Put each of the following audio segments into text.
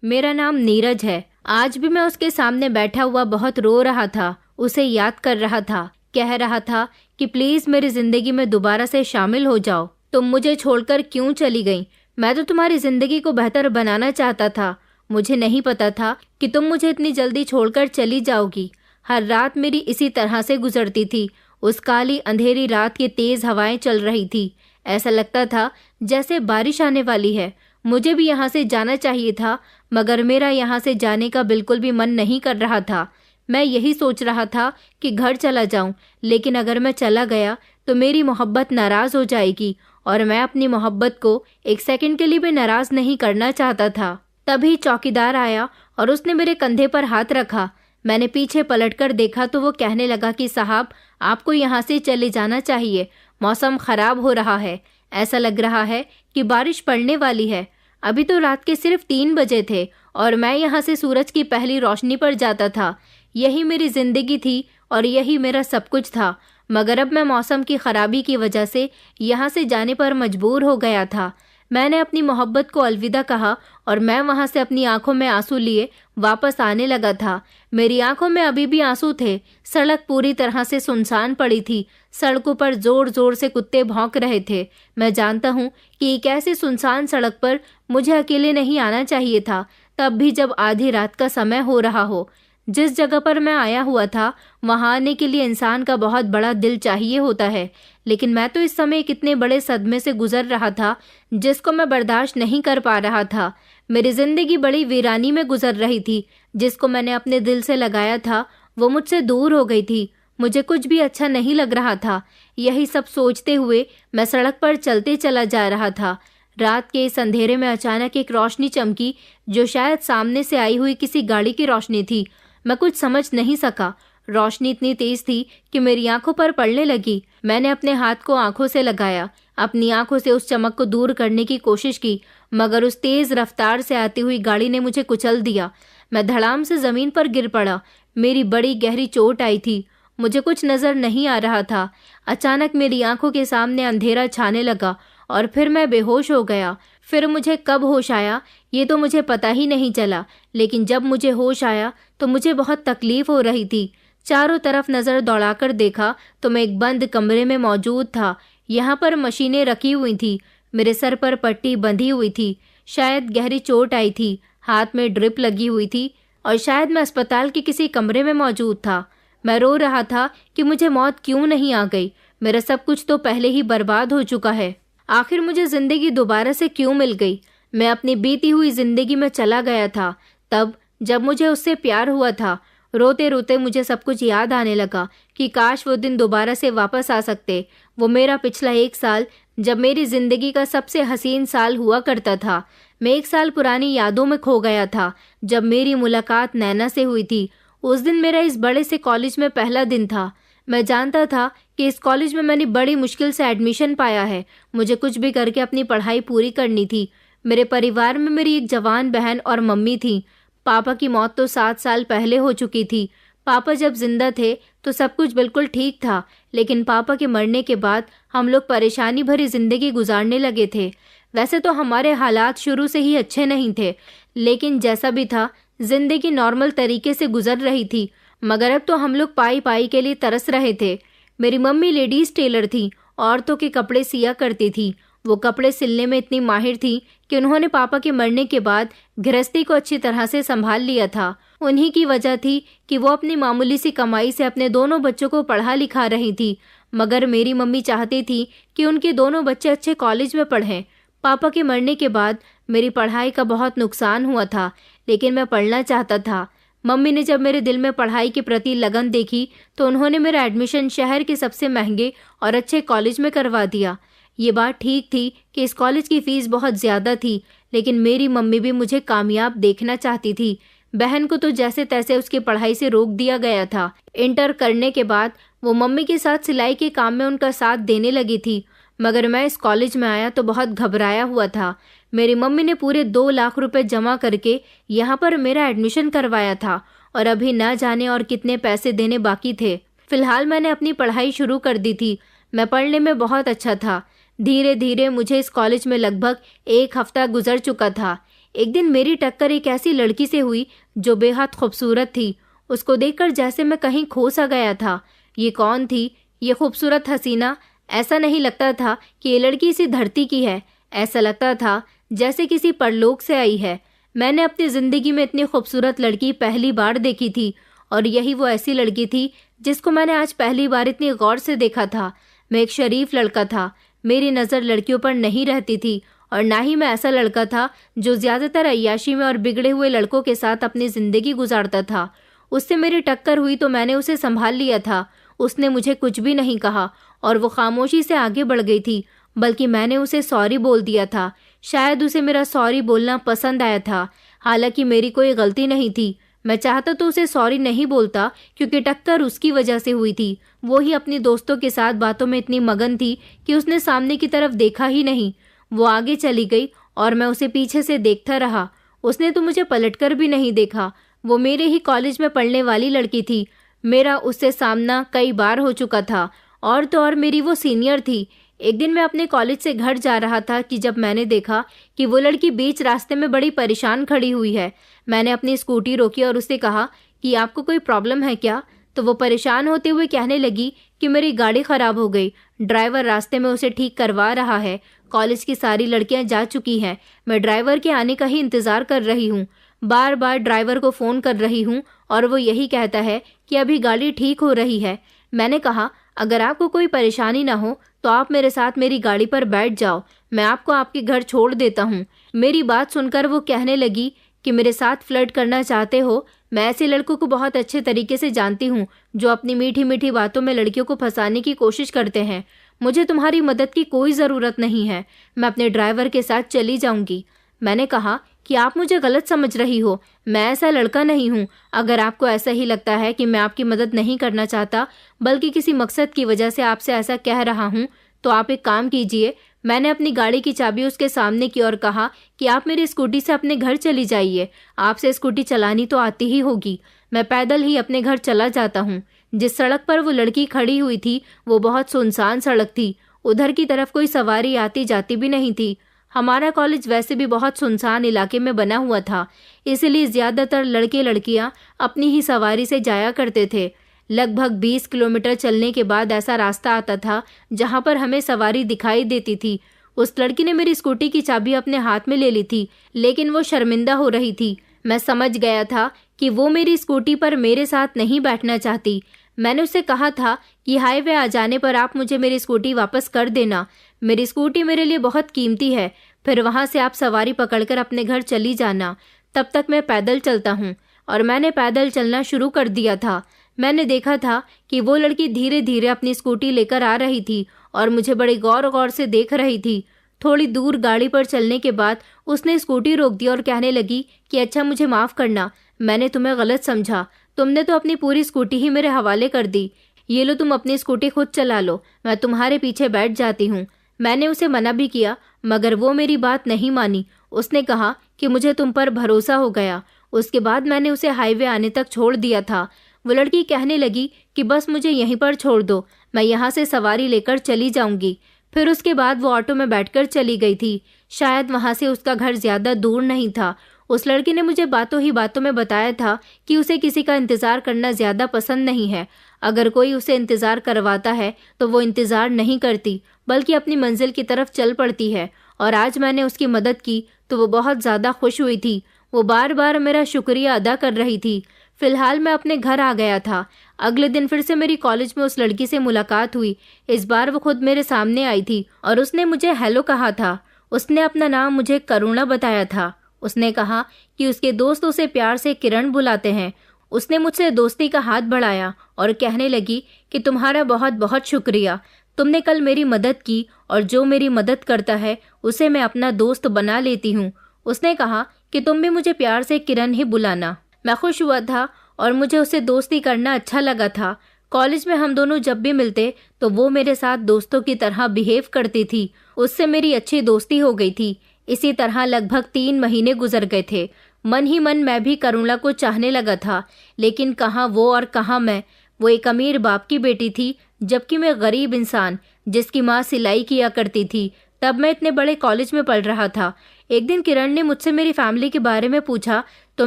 मेरा नाम नीरज है। आज भी मैं उसके सामने बैठा हुआ बहुत रो रहा था, उसे याद कर रहा था, कह रहा था कि प्लीज मेरी जिंदगी में दोबारा से शामिल हो जाओ। तुम मुझे छोड़कर क्यों चली गई? मैं तो तुम्हारी जिंदगी को बेहतर बनाना चाहता था। मुझे नहीं पता था कि तुम मुझे इतनी जल्दी छोड़कर चली जाओगी। हर रात मेरी इसी तरह से गुजरती थी। उस काली अंधेरी रात की तेज हवाएं चल रही थी। ऐसा लगता था जैसे बारिश आने वाली है। मुझे भी यहाँ से जाना चाहिए था, मगर मेरा यहाँ से जाने का बिल्कुल भी मन नहीं कर रहा था। मैं यही सोच रहा था कि घर चला जाऊं, लेकिन अगर मैं चला गया तो मेरी मोहब्बत नाराज हो जाएगी और मैं अपनी मोहब्बत को एक सेकंड के लिए भी नाराज नहीं करना चाहता था। तभी चौकीदार आया और उसने मेरे कंधे पर हाथ रखा। मैंने पीछे पलटकर देखा तो वो कहने लगा कि साहब, आपको यहाँ से चले जाना चाहिए। मौसम खराब हो रहा है, ऐसा लग रहा है कि बारिश पड़ने वाली है। अभी तो रात के सिर्फ 3 बजे थे और मैं यहाँ से सूरज की पहली रोशनी पर जाता था। यही मेरी जिंदगी थी और यही मेरा सब कुछ था, मगर अब मैं मौसम की खराबी की वजह से यहाँ से जाने पर मजबूर हो गया था। मैंने अपनी मोहब्बत को अलविदा कहा और मैं वहाँ से अपनी आंखों में आंसू लिए वापस आने लगा था। मेरी आंखों में अभी भी आंसू थे। सड़क पूरी तरह से सुनसान पड़ी थी। सड़कों पर जोर जोर से कुत्ते भौंक रहे थे। मैं जानता हूँ कि एक ऐसी सुनसान सड़क पर मुझे अकेले नहीं आना चाहिए था, तब भी जब आधी रात का समय हो रहा हो। जिस जगह पर मैं आया हुआ था वहां आने के लिए इंसान का बहुत बड़ा दिल चाहिए होता है, लेकिन मैं तो इस समय एक इतने बड़े सदमे से गुजर रहा था जिसको मैं बर्दाश्त नहीं कर पा रहा था। मेरी जिंदगी बड़ी वीरानी में गुजर रही थी। जिसको मैंने अपने दिल से लगाया था वो मुझसे दूर हो गई थी। मुझे कुछ भी अच्छा नहीं लग रहा था। यही सब सोचते हुए मैं सड़क पर चलते चला जा रहा था। रात के इस अंधेरे में अचानक एक रोशनी चमकी, जो शायद सामने से आई हुई किसी गाड़ी की रोशनी थी। मैं कुछ समझ नहीं सका। रोशनी इतनी तेज थी कि मेरी आंखों पर पड़ने लगी। मैंने अपने हाथ को आंखों से लगाया, अपनी आंखों से उस चमक को दूर करने की कोशिश की, मगर उस तेज रफ्तार से आती हुई गाड़ी ने मुझे कुचल दिया। मैं धड़ाम से जमीन पर गिर पड़ा। मेरी बड़ी गहरी चोट आई थी। मुझे कुछ नजर नहीं आ रहा था। अचानक मेरी आंखों के सामने अंधेरा छाने लगा और फिर मैं बेहोश हो गया। फिर मुझे कब होश आया ये तो मुझे पता ही नहीं चला, लेकिन जब मुझे होश आया तो मुझे बहुत तकलीफ हो रही थी। चारों तरफ नजर दौड़ाकर देखा तो मैं एक बंद कमरे में मौजूद था। यहाँ पर मशीनें रखी हुई थी। मेरे सर पर पट्टी बंधी हुई थी। शायद गहरी चोट आई थी। हाथ में ड्रिप लगी हुई थी और शायद मैं अस्पताल के किसी कमरे में मौजूद था। मैं रो रहा था कि मुझे मौत क्यों नहीं आ गई। मेरा सब कुछ तो पहले ही बर्बाद हो चुका है। आखिर मुझे जिंदगी दोबारा से क्यों मिल गई? मैं अपनी बीती हुई जिंदगी में चला गया था, तब जब मुझे उससे प्यार हुआ था। रोते रोते मुझे सब कुछ याद आने लगा कि काश वो दिन दोबारा से वापस आ सकते। वो मेरा पिछला 1 साल, जब मेरी जिंदगी का सबसे हसीन साल हुआ करता था। मैं 1 साल पुरानी यादों में खो गया था, जब मेरी मुलाकात नैना से हुई थी। उस दिन मेरा इस बड़े से कॉलेज में पहला दिन था। मैं जानता था कि इस कॉलेज में मैंने बड़ी मुश्किल से एडमिशन पाया है। मुझे कुछ भी करके अपनी पढ़ाई पूरी करनी थी। मेरे परिवार में मेरी एक जवान बहन और मम्मी थी। पापा की मौत तो 7 साल पहले हो चुकी थी। पापा जब जिंदा थे तो सब कुछ बिल्कुल ठीक था, लेकिन पापा के मरने के बाद हम लोग परेशानी भरी जिंदगी गुजारने लगे थे। वैसे तो हमारे हालात शुरू से ही अच्छे नहीं थे, लेकिन जैसा भी था जिंदगी नॉर्मल तरीके से गुजर रही थी। मगर अब तो हम लोग पाई पाई के लिए तरस रहे थे। मेरी मम्मी लेडीज टेलर थी, औरतों के कपड़े सिया करती थी। वो कपड़े सिलने में इतनी माहिर थी कि उन्होंने पापा के मरने के बाद गृहस्थी को अच्छी तरह से संभाल लिया था। उन्हीं की वजह थी कि वो अपनी मामूली सी कमाई से अपने दोनों बच्चों को पढ़ा लिखा रही थी। मगर मेरी मम्मी चाहती थी कि उनके दोनों बच्चे अच्छे कॉलेज में पढ़ें। पापा के मरने के बाद मेरी पढ़ाई का बहुत नुकसान हुआ था, लेकिन मैं पढ़ना चाहता था। मम्मी ने जब मेरे दिल में पढ़ाई के प्रति लगन देखी तो उन्होंने मेरा एडमिशन शहर के सबसे महंगे और अच्छे कॉलेज में करवा दिया। ये बात ठीक थी कि इस कॉलेज की फीस बहुत ज़्यादा थी, लेकिन मेरी मम्मी भी मुझे कामयाब देखना चाहती थी। बहन को तो जैसे तैसे उसकी पढ़ाई से रोक दिया गया था। इंटर करने के बाद वो मम्मी के साथ सिलाई के काम में उनका साथ देने लगी थी। मगर मैं इस कॉलेज में आया तो बहुत घबराया हुआ था। मेरी मम्मी ने पूरे 2 लाख रुपए जमा करके यहाँ पर मेरा एडमिशन करवाया था और अभी ना जाने और कितने पैसे देने बाकी थे। फिलहाल मैंने अपनी पढ़ाई शुरू कर दी थी। मैं पढ़ने में बहुत अच्छा था। धीरे धीरे मुझे इस कॉलेज में लगभग 1 हफ्ता गुजर चुका था। एक दिन मेरी टक्कर एक ऐसी लड़की से हुई जो बेहद खूबसूरत थी। उसको देखकर जैसे मैं कहीं खो सा गया था। ये कौन थी, ये खूबसूरत हसीना? ऐसा नहीं लगता था कि ये लड़की इसी धरती की है, ऐसा लगता था जैसे किसी परलोक से आई है। मैंने अपनी ज़िंदगी में इतनी खूबसूरत लड़की पहली बार देखी थी, और यही वो ऐसी लड़की थी जिसको मैंने आज पहली बार इतनी गौर से देखा था। मैं एक शरीफ लड़का था, मेरी नज़र लड़कियों पर नहीं रहती थी, और ना ही मैं ऐसा लड़का था जो ज़्यादातर अय्याशी में और बिगड़े हुए लड़कों के साथ अपनी ज़िंदगी गुजारता था। उससे मेरी टक्कर हुई तो मैंने उसे संभाल लिया था। उसने मुझे कुछ भी नहीं कहा और वो खामोशी से आगे बढ़ गई थी, बल्कि मैंने उसे सॉरी बोल दिया था। शायद उसे मेरा सॉरी बोलना पसंद आया था, हालांकि मेरी कोई गलती नहीं थी। मैं चाहता तो उसे सॉरी नहीं बोलता, क्योंकि टक्कर उसकी वजह से हुई थी। वो ही अपनी दोस्तों के साथ बातों में इतनी मगन थी कि उसने सामने की तरफ देखा ही नहीं। वो आगे चली गई और मैं उसे पीछे से देखता रहा। उसने तो मुझे पलटकर भी नहीं देखा। वो मेरे ही कॉलेज में पढ़ने वाली लड़की थी। मेरा उससे सामना कई बार हो चुका था, और तो और मेरी वो सीनियर थी। एक दिन मैं अपने कॉलेज से घर जा रहा था कि जब मैंने देखा कि वो लड़की बीच रास्ते में बड़ी परेशान खड़ी हुई है। मैंने अपनी स्कूटी रोकी और उससे कहा कि आपको कोई प्रॉब्लम है क्या? तो वो परेशान होते हुए कहने लगी कि मेरी गाड़ी खराब हो गई, ड्राइवर रास्ते में उसे ठीक करवा रहा है। कॉलेज की सारी लड़कियां जा चुकी हैं, मैं ड्राइवर के आने का ही इंतज़ार कर रही हूँ। बार बार ड्राइवर को फ़ोन कर रही हूँ और वो यही कहता है कि अभी गाड़ी ठीक हो रही है। मैंने कहा, अगर आपको कोई परेशानी ना हो तो आप मेरे साथ मेरी गाड़ी पर बैठ जाओ, मैं आपको आपके घर छोड़ देता हूँ। मेरी बात सुनकर वो कहने लगी कि मेरे साथ फ्लर्ट करना चाहते हो? मैं ऐसे लड़कों को बहुत अच्छे तरीके से जानती हूँ जो अपनी मीठी मीठी बातों में लड़कियों को फंसाने की कोशिश करते हैं। मुझे तुम्हारी मदद की कोई ज़रूरत नहीं है, मैं अपने ड्राइवर के साथ चली जाऊंगी। मैंने कहा कि आप मुझे गलत समझ रही हो, मैं ऐसा लड़का नहीं हूँ। अगर आपको ऐसा ही लगता है कि मैं आपकी मदद नहीं करना चाहता, बल्कि किसी मकसद की वजह से आपसे ऐसा कह रहा हूँ, तो आप एक काम कीजिए। मैंने अपनी गाड़ी की चाबी उसके सामने की और कहा कि आप मेरी स्कूटी से अपने घर चली जाइए। आपसे स्कूटी चलानी तो आती ही होगी। मैं पैदल ही अपने घर चला जाता हूँ। जिस सड़क पर वो लड़की खड़ी हुई थी वो बहुत सुनसान सड़क थी। उधर की तरफ कोई सवारी आती जाती भी नहीं थी। हमारा कॉलेज वैसे भी बहुत सुनसान इलाके में बना हुआ था, इसलिए ज़्यादातर लड़के लड़कियां अपनी ही सवारी से जाया करते थे। लगभग 20 किलोमीटर चलने के बाद ऐसा रास्ता आता था जहां पर हमें सवारी दिखाई देती थी। उस लड़की ने मेरी स्कूटी की चाबी अपने हाथ में ले ली थी, लेकिन वो शर्मिंदा हो रही थी। मैं समझ गया था कि वो मेरी स्कूटी पर मेरे साथ नहीं बैठना चाहती। मैंने उससे कहा था कि हाईवे आ जाने पर आप मुझे मेरी स्कूटी वापस कर देना, मेरी स्कूटी मेरे लिए बहुत कीमती है। फिर वहां से आप सवारी पकड़कर अपने घर चली जाना, तब तक मैं पैदल चलता हूँ। और मैंने पैदल चलना शुरू कर दिया था। मैंने देखा था कि वो लड़की धीरे धीरे अपनी स्कूटी लेकर आ रही थी और मुझे बड़े गौर गौर से देख रही थी। थोड़ी दूर गाड़ी पर चलने के बाद उसने स्कूटी रोक दी और कहने लगी कि अच्छा, मुझे माफ़ करना, मैंने तुम्हें गलत समझा। तुमने तो अपनी पूरी स्कूटी ही मेरे हवाले कर दी। ये लो, तुम अपनी स्कूटी खुद चला लो, मैं तुम्हारे पीछे बैठ जाती हूँ। मैंने उसे मना भी किया, मगर वो मेरी बात नहीं मानी। उसने कहा कि मुझे तुम पर भरोसा हो गया। उसके बाद मैंने उसे हाईवे आने तक छोड़ दिया था। वो लड़की कहने लगी कि बस मुझे यहीं पर छोड़ दो, मैं यहाँ से सवारी लेकर चली जाऊंगी। फिर उसके बाद वो ऑटो में बैठकर चली गई थी। शायद वहाँ से उसका घर ज़्यादा दूर नहीं था। उस लड़की ने मुझे बातों ही बातों में बताया था कि उसे किसी का इंतज़ार करना ज़्यादा पसंद नहीं है। अगर कोई उसे इंतज़ार करवाता है तो वो इंतज़ार नहीं करती, बल्कि अपनी मंजिल की तरफ चल पड़ती है। और आज मैंने उसकी मदद की तो वो बहुत ज़्यादा खुश हुई थी। वो बार बार मेरा शुक्रिया अदा कर रही थी। फिलहाल मैं अपने घर आ गया था। अगले दिन फिर से मेरी कॉलेज में उस लड़की से मुलाकात हुई। इस बार वो खुद मेरे सामने आई थी और उसने मुझे हेलो कहा था। उसने अपना नाम मुझे करुणा बताया था। उसने कहा कि उसके दोस्त उसे प्यार से किरण बुलाते हैं। उसने मुझसे दोस्ती का हाथ बढ़ाया और कहने लगी कि तुम्हारा बहुत बहुत शुक्रिया, तुमने कल मेरी मदद की और जो मेरी मदद करता है उसे मैं अपना दोस्त बना लेती हूँ। उसने कहा कि तुम भी मुझे प्यार से किरण ही बुलाना। मैं खुश हुआ था और मुझे उससे दोस्ती करना अच्छा लगा था। कॉलेज में हम दोनों जब भी मिलते तो वो मेरे साथ दोस्तों की तरह बिहेव करती थी। उससे मेरी अच्छी दोस्ती हो गई थी। इसी तरह लगभग 3 महीने गुजर गए थे। मन ही मन मैं भी करुणा को चाहने लगा था, लेकिन कहाँ वो और कहाँ मैं। वो एक अमीर बाप की बेटी थी, जबकि मैं गरीब इंसान जिसकी माँ सिलाई किया करती थी। तब मैं इतने बड़े कॉलेज में पढ़ रहा था। एक दिन किरण ने मुझसे मेरी फैमिली के बारे में पूछा तो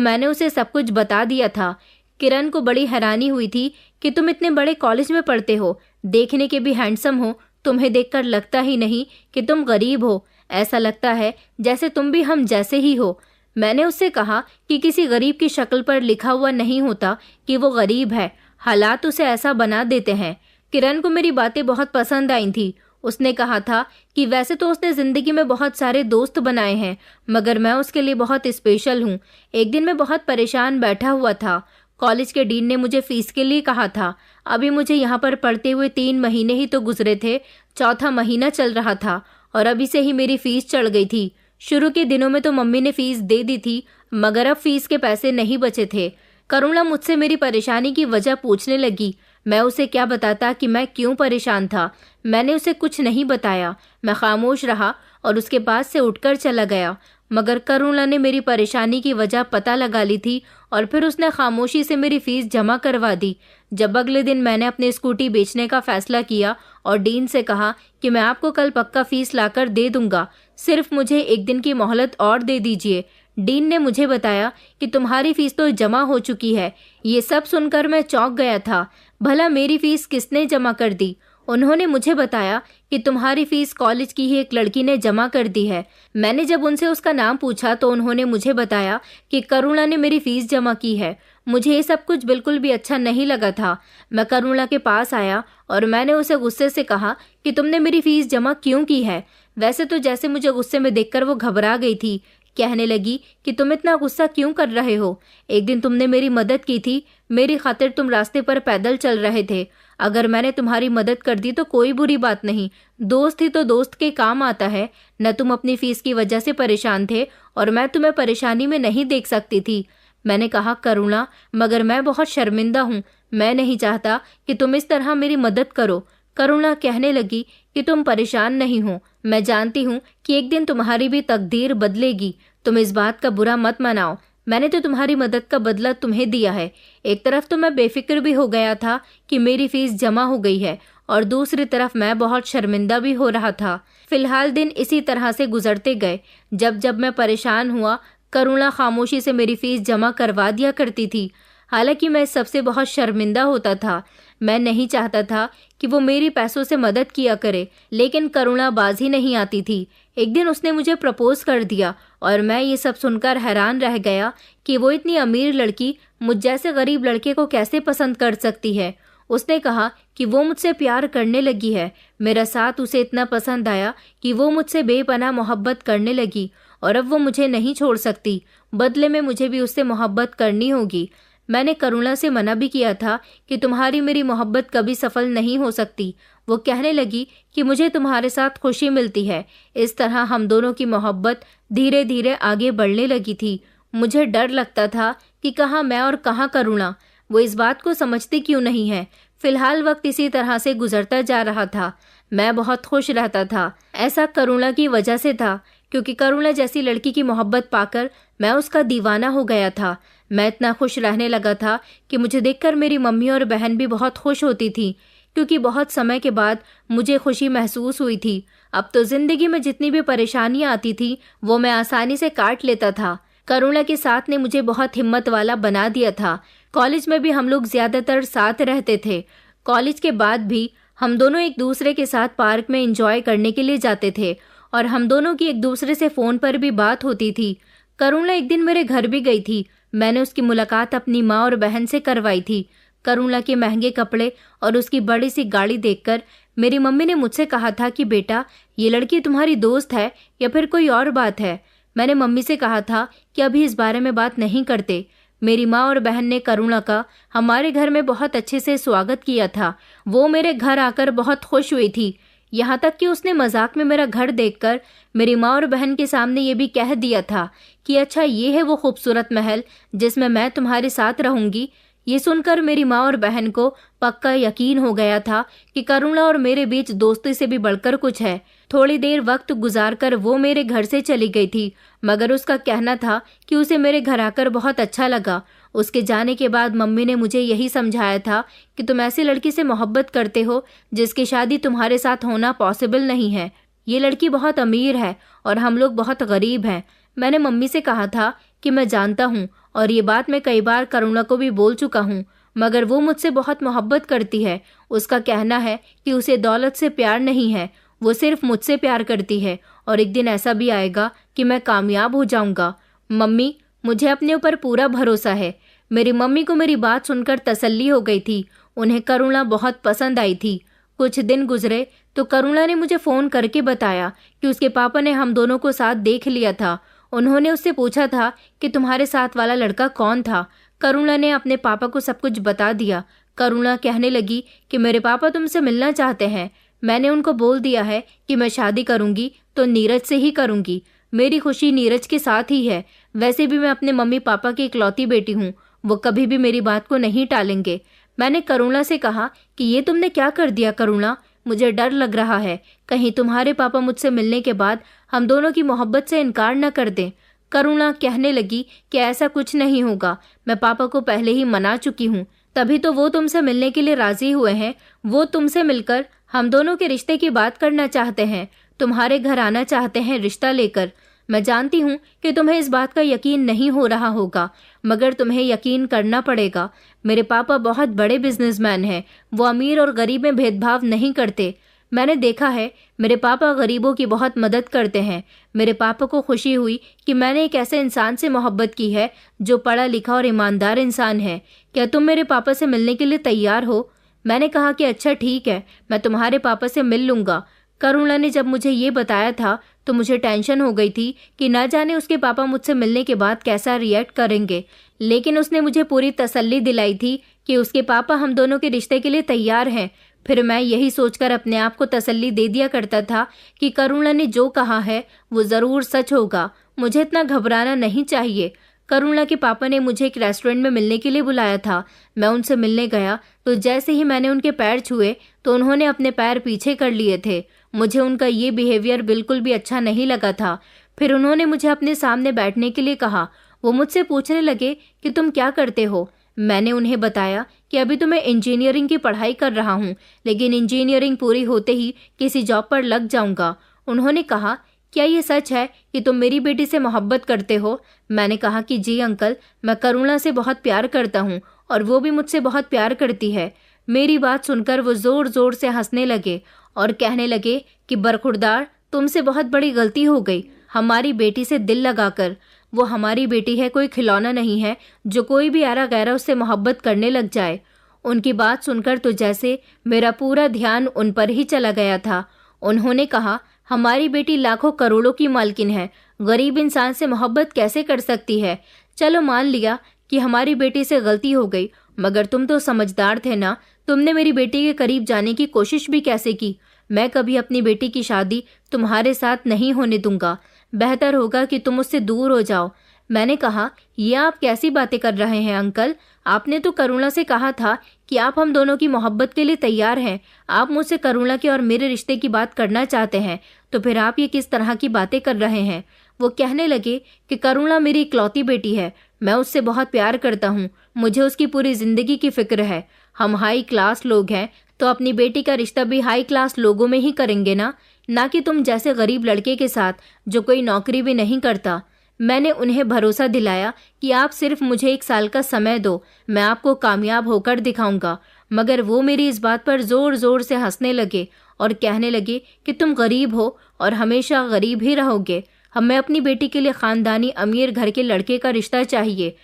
मैंने उसे सब कुछ बता दिया था। किरण को बड़ी हैरानी हुई थी कि तुम इतने बड़े कॉलेज में पढ़ते हो, देखने के भी हैंडसम हो, तुम्हें देखकर लगता ही नहीं कि तुम गरीब हो, ऐसा लगता है जैसे तुम भी हम जैसे ही हो। मैंने उससे कहा कि किसी गरीब की शक्ल पर लिखा हुआ नहीं होता कि वो गरीब है, हालात उसे ऐसा बना देते हैं। किरण को मेरी बातें बहुत पसंद आई थी। उसने कहा था कि वैसे तो उसने जिंदगी में बहुत सारे दोस्त बनाए हैं, मगर मैं उसके लिए बहुत स्पेशल हूँ। एक दिन मैं बहुत परेशान बैठा हुआ था। कॉलेज के डीन ने मुझे फीस के लिए कहा था। अभी मुझे यहाँ पर पढ़ते हुए 3 महीने ही तो गुजरे थे, 4था महीना चल रहा था और अभी से ही मेरी फीस चढ़ गई थी। शुरू के दिनों में तो मम्मी ने फीस दे दी थी, मगर अब फीस के पैसे नहीं बचे थे। करुणा मुझसे मेरी परेशानी की वजह पूछने लगी। मैं उसे क्या बताता कि मैं क्यों परेशान था। मैंने उसे कुछ नहीं बताया। मैं खामोश रहा और उसके पास से उठकर चला गया। मगर करुणा ने मेरी परेशानी की वजह पता लगा ली थी और फिर उसने खामोशी से मेरी फीस जमा करवा दी। जब अगले दिन मैंने अपनी स्कूटी बेचने का फैसला किया और डीन से कहा कि मैं आपको कल पक्का फीस लाकर दे दूंगा, सिर्फ मुझे 1 दिन की मोहलत और दे दीजिए। डीन ने मुझे बताया कि तुम्हारी फीस तो जमा हो चुकी है। ये सब सुनकर मैं चौंक गया था। भला मेरी फीस किसने जमा कर दी? उन्होंने मुझे बताया कि तुम्हारी फीस कॉलेज की ही एक लड़की ने जमा कर दी है। मैंने जब उनसे उसका नाम पूछा तो उन्होंने मुझे बताया कि करुणा ने मेरी फीस जमा की है। मुझे ये सब कुछ बिल्कुल भी अच्छा नहीं लगा था। मैं करुणा के पास आया और मैंने उसे गुस्से से कहा कि तुमने मेरी फीस जमा क्यों की है? वैसे तो जैसे मुझे गुस्से में देखकर वो घबरा गई थी। कहने लगी कि तुम इतना गुस्सा क्यों कर रहे हो? एक दिन तुमने मेरी मदद की थी, मेरी खातिर तुम रास्ते पर पैदल चल रहे थे। अगर मैंने तुम्हारी मदद कर दी तो कोई बुरी बात नहीं, दोस्त ही तो दोस्त के काम आता है। न तुम अपनी फीस की वजह से परेशान थे और मैं तुम्हें परेशानी में नहीं देख सकती थी। मैंने कहा करुणा, मगर मैं बहुत शर्मिंदा हूँ, मैं नहीं चाहता कि तुम इस तरह मेरी मदद करो। करुणा कहने लगी कि तुम परेशान नहीं हो, मैं जानती हूँ कि एक दिन तुम्हारी भी तकदीर बदलेगी, तुम इस बात का बुरा मत मनाओ। मैंने तो तुम्हारी मदद का बदला तुम्हें दिया है। एक तरफ तो मैं बेफिक्र भी हो गया था कि मेरी फीस जमा हो गई है और दूसरी तरफ मैं बहुत शर्मिंदा भी हो रहा था। फिलहाल दिन इसी तरह से गुजरते गए। जब जब मैं परेशान हुआ, करुणा खामोशी से मेरी फीस जमा करवा दिया करती थी। हालांकि मैं सबसे बहुत शर्मिंदा होता था। मैं नहीं चाहता था कि वो मेरी पैसों से मदद किया करे, लेकिन करुणा बाजी नहीं आती थी। एक दिन उसने मुझे प्रपोज कर दिया और मैं ये सब सुनकर हैरान रह गया कि वो इतनी अमीर लड़की मुझ जैसे गरीब लड़के को कैसे पसंद कर सकती है। उसने कहा कि वो मुझसे प्यार करने लगी है। मेरा साथ उसे इतना पसंद आया कि वो मुझसे बेपनाह मोहब्बत करने लगी और अब वो मुझे नहीं छोड़ सकती। बदले में मुझे भी उससे मोहब्बत करनी होगी। मैंने करुणा से मना भी किया था कि तुम्हारी मेरी मोहब्बत कभी सफल नहीं हो सकती। वो कहने लगी कि मुझे तुम्हारे साथ खुशी मिलती है। इस तरह हम दोनों की मोहब्बत धीरे धीरे आगे बढ़ने लगी थी। मुझे डर लगता था कि कहाँ मैं और कहाँ करुणा। वो इस बात को समझती क्यों नहीं है। फिलहाल वक्त इसी तरह से गुजरता जा रहा था। मैं बहुत खुश रहता था। ऐसा करुणा की वजह से था, क्योंकि करुणा जैसी लड़की की मोहब्बत पाकर मैं उसका दीवाना हो गया था। मैं इतना खुश रहने लगा था कि मुझे देखकर मेरी मम्मी और बहन भी बहुत खुश होती थी, क्योंकि बहुत समय के बाद मुझे खुशी महसूस हुई थी। अब तो जिंदगी में जितनी भी परेशानियां आती थी वो मैं आसानी से काट लेता था। करुणा के साथ ने मुझे बहुत हिम्मत वाला बना दिया था। कॉलेज में भी हम लोग ज्यादातर साथ रहते थे। कॉलेज के बाद भी हम दोनों एक दूसरे के साथ पार्क में एंजॉय करने के लिए जाते थे और हम दोनों की एक दूसरे से फोन पर भी बात होती थी। करुणा एक दिन मेरे घर भी गई थी। मैंने उसकी मुलाकात अपनी माँ और बहन से करवाई थी। करुणा के महंगे कपड़े और उसकी बड़ी सी गाड़ी देखकर मेरी मम्मी ने मुझसे कहा था कि बेटा, ये लड़की तुम्हारी दोस्त है या फिर कोई और बात है। मैंने मम्मी से कहा था कि अभी इस बारे में बात नहीं करते। मेरी माँ और बहन ने करुणा का हमारे घर में बहुत अच्छे से स्वागत किया था। वो मेरे घर आकर बहुत खुश हुई थी। यहाँ तक कि उसने मजाक में मेरा घर देखकर मेरी माँ और बहन के सामने ये भी कह दिया था कि अच्छा, ये है वो खूबसूरत महल जिसमें मैं तुम्हारे साथ रहूंगी। ये सुनकर मेरी माँ और बहन को पक्का यकीन हो गया था कि करुणा और मेरे बीच दोस्ती से भी बढ़कर कुछ है। थोड़ी देर वक्त गुजारकर वो मेरे घर से चली गई थी, मगर उसका कहना था कि उसे मेरे घर आकर बहुत अच्छा लगा। उसके जाने के बाद मम्मी ने मुझे यही समझाया था कि तुम ऐसी लड़की से मोहब्बत करते हो जिसकी शादी तुम्हारे साथ होना पॉसिबल नहीं है। ये लड़की बहुत अमीर है और हम लोग बहुत गरीब हैं। मैंने मम्मी से कहा था कि मैं जानता हूँ और ये बात मैं कई बार करुणा को भी बोल चुका हूँ, मगर वो मुझसे बहुत मोहब्बत करती है। उसका कहना है कि उसे दौलत से प्यार नहीं है, वो सिर्फ मुझसे प्यार करती है और एक दिन ऐसा भी आएगा कि मैं कामयाब हो जाऊंगा। मम्मी, मुझे अपने ऊपर पूरा भरोसा है। मेरी मम्मी को मेरी बात सुनकर तसल्ली हो गई थी। उन्हें करुणा बहुत पसंद आई थी। कुछ दिन गुजरे तो करुणा ने मुझे फ़ोन करके बताया कि उसके पापा ने हम दोनों को साथ देख लिया था। उन्होंने उससे पूछा था कि तुम्हारे साथ वाला लड़का कौन था। करुणा ने अपने पापा को सब कुछ बता दिया। करुणा कहने लगी कि मेरे पापा तुमसे मिलना चाहते हैं। मैंने उनको बोल दिया है कि मैं शादी करूंगी तो नीरज से ही करूंगी। मेरी खुशी नीरज के साथ ही है। वैसे भी मैं अपने मम्मी पापा की इकलौती बेटी हूँ, वो कभी भी मेरी बात को नहीं टालेंगे। मैंने करुणा से कहा कि ये तुमने क्या कर दिया करुणा, मुझे डर लग रहा है कहीं तुम्हारे पापा मुझसे मिलने के बाद हम दोनों की मोहब्बत से इनकार न कर दें। करुणा कहने लगी कि ऐसा कुछ नहीं होगा, मैं पापा को पहले ही मना चुकी हूँ, तभी तो वो तुमसे मिलने के लिए राजी हुए हैं। वो तुमसे मिलकर हम दोनों के रिश्ते की बात करना चाहते हैं, तुम्हारे घर आना चाहते हैं रिश्ता लेकर। मैं जानती हूँ कि तुम्हें इस बात का यकीन नहीं हो रहा होगा, मगर तुम्हें यकीन करना पड़ेगा। मेरे पापा बहुत बड़े बिजनेसमैन हैं, वो अमीर और गरीब में भेदभाव नहीं करते। मैंने देखा है, मेरे पापा गरीबों की बहुत मदद करते हैं। मेरे पापा को खुशी हुई कि मैंने एक ऐसे इंसान से मोहब्बत की है जो पढ़ा लिखा और ईमानदार इंसान है। क्या तुम मेरे पापा से मिलने के लिए तैयार हो? मैंने कहा कि अच्छा ठीक है, मैं तुम्हारे पापा से मिल लूँगा। करुणा ने जब मुझे ये बताया था तो मुझे टेंशन हो गई थी कि ना जाने उसके पापा मुझसे मिलने के बाद कैसा रिएक्ट करेंगे, लेकिन उसने मुझे पूरी तसल्ली दिलाई थी कि उसके पापा हम दोनों के रिश्ते के लिए तैयार हैं। फिर मैं यही सोचकर अपने आप को तसल्ली दे दिया करता था कि करुणा ने जो कहा है वो ज़रूर सच होगा, मुझे इतना घबराना नहीं चाहिए। करुणा के पापा ने मुझे एक रेस्टोरेंट में मिलने के लिए बुलाया था। मैं उनसे मिलने गया तो जैसे ही मैंने उनके पैर छुए तो उन्होंने अपने पैर पीछे कर लिए थे। मुझे उनका ये बिहेवियर बिल्कुल भी अच्छा नहीं लगा था। फिर उन्होंने मुझे अपने सामने बैठने के लिए कहा। वो मुझसे पूछने लगे कि तुम क्या करते हो। मैंने उन्हें बताया कि अभी तो मैं इंजीनियरिंग की पढ़ाई कर रहा हूँ, लेकिन इंजीनियरिंग पूरी होते ही किसी जॉब पर लग जाऊँगा। उन्होंने कहा, क्या ये सच है कि तुम मेरी बेटी से मोहब्बत करते हो? मैंने कहा कि जी अंकल, मैं करुणा से बहुत प्यार करता हूँ और वो भी मुझसे बहुत प्यार करती है। मेरी बात सुनकर वो ज़ोर ज़ोर से हंसने लगे और कहने लगे कि बरखुरदार, तुमसे बहुत बड़ी गलती हो गई हमारी बेटी से दिल लगाकर। वो हमारी बेटी है, कोई खिलौना नहीं है जो कोई भी ऐरा गैरा उससे मोहब्बत करने लग जाए। उनकी बात सुनकर तो जैसे मेरा पूरा ध्यान उन पर ही चला गया था। उन्होंने कहा, हमारी बेटी लाखों करोड़ों की मालकिन है, गरीब इंसान से मोहब्बत कैसे कर सकती है? चलो मान लिया कि हमारी बेटी से गलती हो गई, मगर तुम तो समझदार थे ना, तुमने मेरी बेटी के करीब जाने की कोशिश भी कैसे की? मैं कभी अपनी बेटी की शादी तुम्हारे साथ नहीं होने दूंगा। बेहतर होगा कि तुम उससे दूर हो जाओ। मैंने कहा, ये आप कैसी बातें कर रहे हैं अंकल? आपने तो करुणा से कहा था कि आप हम दोनों की मोहब्बत के लिए तैयार हैं। आप मुझसे करुणा के और मेरे रिश्ते की बात करना चाहते हैं, तो फिर आप ये किस तरह की बातें कर रहे हैं? वो कहने लगे कि करुणा मेरी इकलौती बेटी है, मैं उससे बहुत प्यार करता हूँ, मुझे उसकी पूरी जिंदगी की फिक्र है। हम हाई क्लास लोग हैं तो अपनी बेटी का रिश्ता भी हाई क्लास लोगों में ही करेंगे ना कि तुम जैसे गरीब लड़के के साथ जो कोई नौकरी भी नहीं करता। मैंने उन्हें भरोसा दिलाया कि आप सिर्फ मुझे 1 साल का समय दो, मैं आपको कामयाब होकर दिखाऊंगा। मगर वो मेरी इस बात पर जोर जोर से हंसने लगे और कहने लगे कि तुम गरीब हो और हमेशा गरीब ही रहोगे। हमें अपनी बेटी के लिए खानदानी अमीर घर के लड़के का रिश्ता चाहिए।